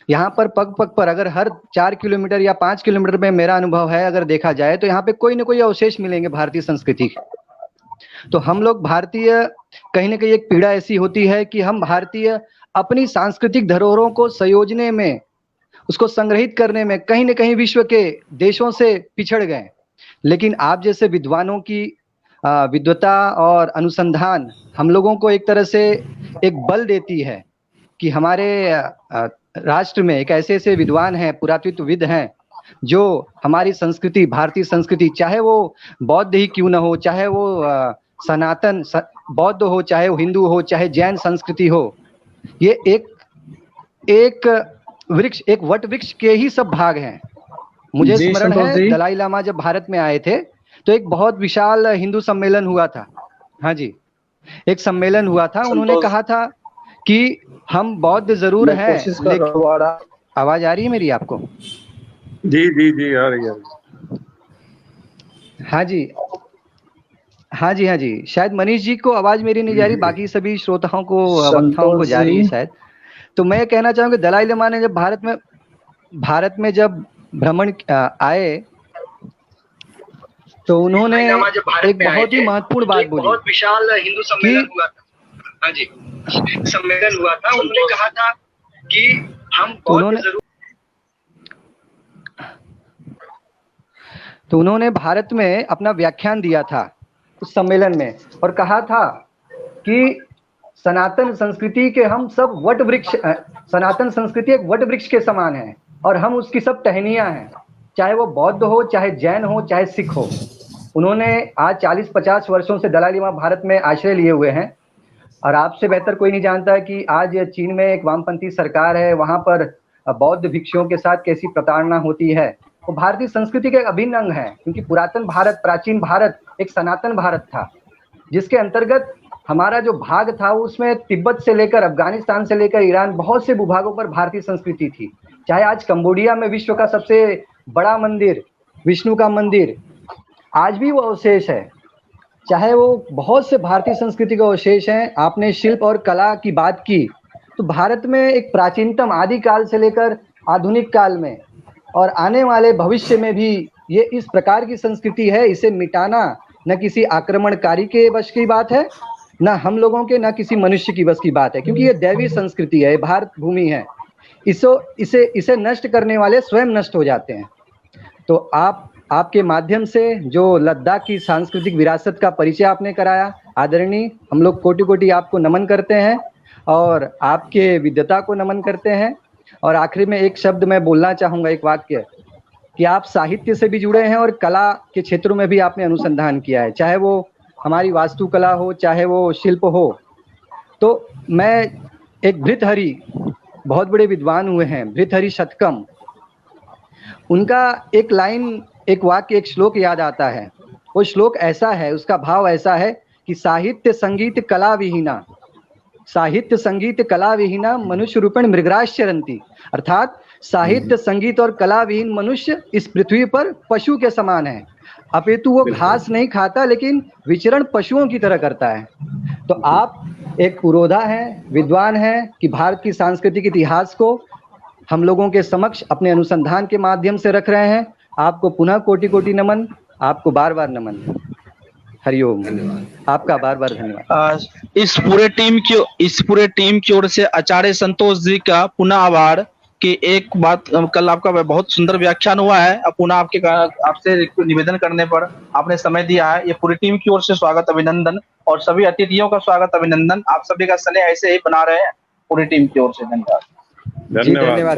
यहाँ पर पग पग पर अगर हर 4 किलोमीटर या 5 किलोमीटर में मेरा अनुभव है, अगर देखा जाए तो यहाँ पे कोई न कोई अवशेष मिलेंगे भारतीय संस्कृति के। तो हम लोग भारतीय कहीं न कहीं एक पीड़ा ऐसी होती है कि हम भारतीय अपनी सांस्कृतिक धरोहरों को संयोजने में, उसको संग्रहित करने में कहीं न कहीं विश्व के देशों से पिछड़ गए। लेकिन आप जैसे विद्वानों की विद्वता और अनुसंधान हम लोगों को एक तरह से एक बल देती है कि हमारे राष्ट्र में एक ऐसे विद्वान हैं, पुरातत्वविद हैं, जो हमारी संस्कृति, भारतीय संस्कृति, चाहे वो बौद्ध ही क्यों न हो, चाहे वो सनातन बौद्ध हो, चाहे वो हिंदू हो, चाहे जैन संस्कृति हो, ये एक वट वृक्ष के ही सब भाग हैं। मुझे स्मरण है दलाई लामा जब भारत में आए थे तो एक बहुत विशाल हिंदू सम्मेलन हुआ था। हाँ जी, एक सम्मेलन हुआ था, उन्होंने कहा था कि हम बौद्ध जरूर हैं, लेकिन आवाज आ रही है मेरी आपको? जी जी जी आ रही है। हाँ जी, हाँ जी, हाँ जी, शायद मनीष जी को आवाज मेरी नहीं जा रही, बाकी सभी श्रोताओं को, वक्ताओं को जा रही है शायद। तो मैं कहना चाहूंगा दलाई लामा ने जब भारत में जब भ्रमण आए तो उन्होंने एक बहुत ही महत्वपूर्ण बात बोली। बहुत विशाल हिंदू सम्मेलन हुआ था। हाँ जी, सम्मेलन हुआ था, उन्होंने कहा था कि हम तो उन्होंने भारत में अपना व्याख्यान दिया था उस सम्मेलन में और कहा था कि सनातन संस्कृति के हम सब वट वृक्ष, सनातन संस्कृति एक वट वृक्ष के समान है और हम उसकी सब टहनियां हैं, चाहे वो बौद्ध हो, चाहे जैन हो, चाहे सिख हो। उन्होंने आज 40-50 वर्षों से दलाई लामा भारत में आश्रय लिए हुए हैं और आपसे बेहतर कोई नहीं जानता है कि आज चीन में एक वामपंथी सरकार है, वहां पर बौद्ध भिक्षुओं के साथ कैसी प्रताड़ना होती है। वो भारतीय संस्कृति के अभिन्न अंग है, क्योंकि पुरातन भारत, प्राचीन भारत एक सनातन भारत था, जिसके अंतर्गत हमारा जो भाग था उसमें तिब्बत से लेकर अफगानिस्तान से लेकर ईरान, बहुत से भूभागों पर भारतीय संस्कृति थी। चाहे आज कंबोडिया में विश्व का सबसे बड़ा मंदिर, विष्णु का मंदिर, आज भी वो अवशेष है, चाहे वो बहुत से भारतीय संस्कृति के अवशेष हैं। आपने शिल्प और कला की बात की, तो भारत में एक प्राचीनतम आदिकाल से लेकर आधुनिक काल में और आने वाले भविष्य में भी ये इस प्रकार की संस्कृति है। इसे मिटाना न किसी आक्रमणकारी के वश की बात है, न हम लोगों के, न किसी मनुष्य की वश की बात है, क्योंकि ये दैवी संस्कृति है, भारत भूमि है। इसे नष्ट करने वाले स्वयं नष्ट हो जाते हैं। तो आपके माध्यम से जो लद्दाख की सांस्कृतिक विरासत का परिचय आपने कराया, आदरणीय, हम लोग कोटि कोटि आपको नमन करते हैं और आपके विद्वता को नमन करते हैं। और आखिरी में एक शब्द मैं बोलना चाहूँगा, एक वाक्य, कि आप साहित्य से भी जुड़े हैं और कला के क्षेत्रों में भी आपने अनुसंधान किया है, चाहे वो हमारी वास्तुकला हो, चाहे वो शिल्प हो। तो मैं एक भृतहरि, बहुत बड़े विद्वान हुए हैं, भृतहरि शतकम, उनका एक लाइन, एक वाक्य, एक श्लोक याद आता है। वो श्लोक ऐसा है, उसका भाव ऐसा है कि साहित्य संगीत कला विहीना साहित्य संगीत कला विहीना मनुष्य रूपेण मृगराश्चरंती, अर्थात साहित्य संगीत और कला विहीन मनुष्य इस पृथ्वी पर पशु के समान है, अपितु वो घास नहीं खाता लेकिन विचरण पशुओं की तरह करता है। तो आप एक पुरोधा हैं, विद्वान हैं कि भारत की सांस्कृतिक इतिहास को हम लोगों के समक्ष अपने अनुसंधान के माध्यम से रख रहे हैं। आपको पुनः कोटि कोटि नमन, आपको बार बार नमन। हरिओम। आपका बार बार धन्यवाद। इस पूरे टीम की ओर से आचार्य संतोष जी का पुनः आभार कि एक बात, कल आपका बहुत सुंदर व्याख्यान हुआ है, अब पुनः आपसे निवेदन करने पर आपने समय दिया है। ये पूरी टीम की ओर से स्वागत अभिनंदन, और सभी अतिथियों का स्वागत अभिनंदन। आप सभी का स्नेह ऐसे ही बना रहे हैं पूरी टीम की ओर से। धन्यवाद। धन्यवाद।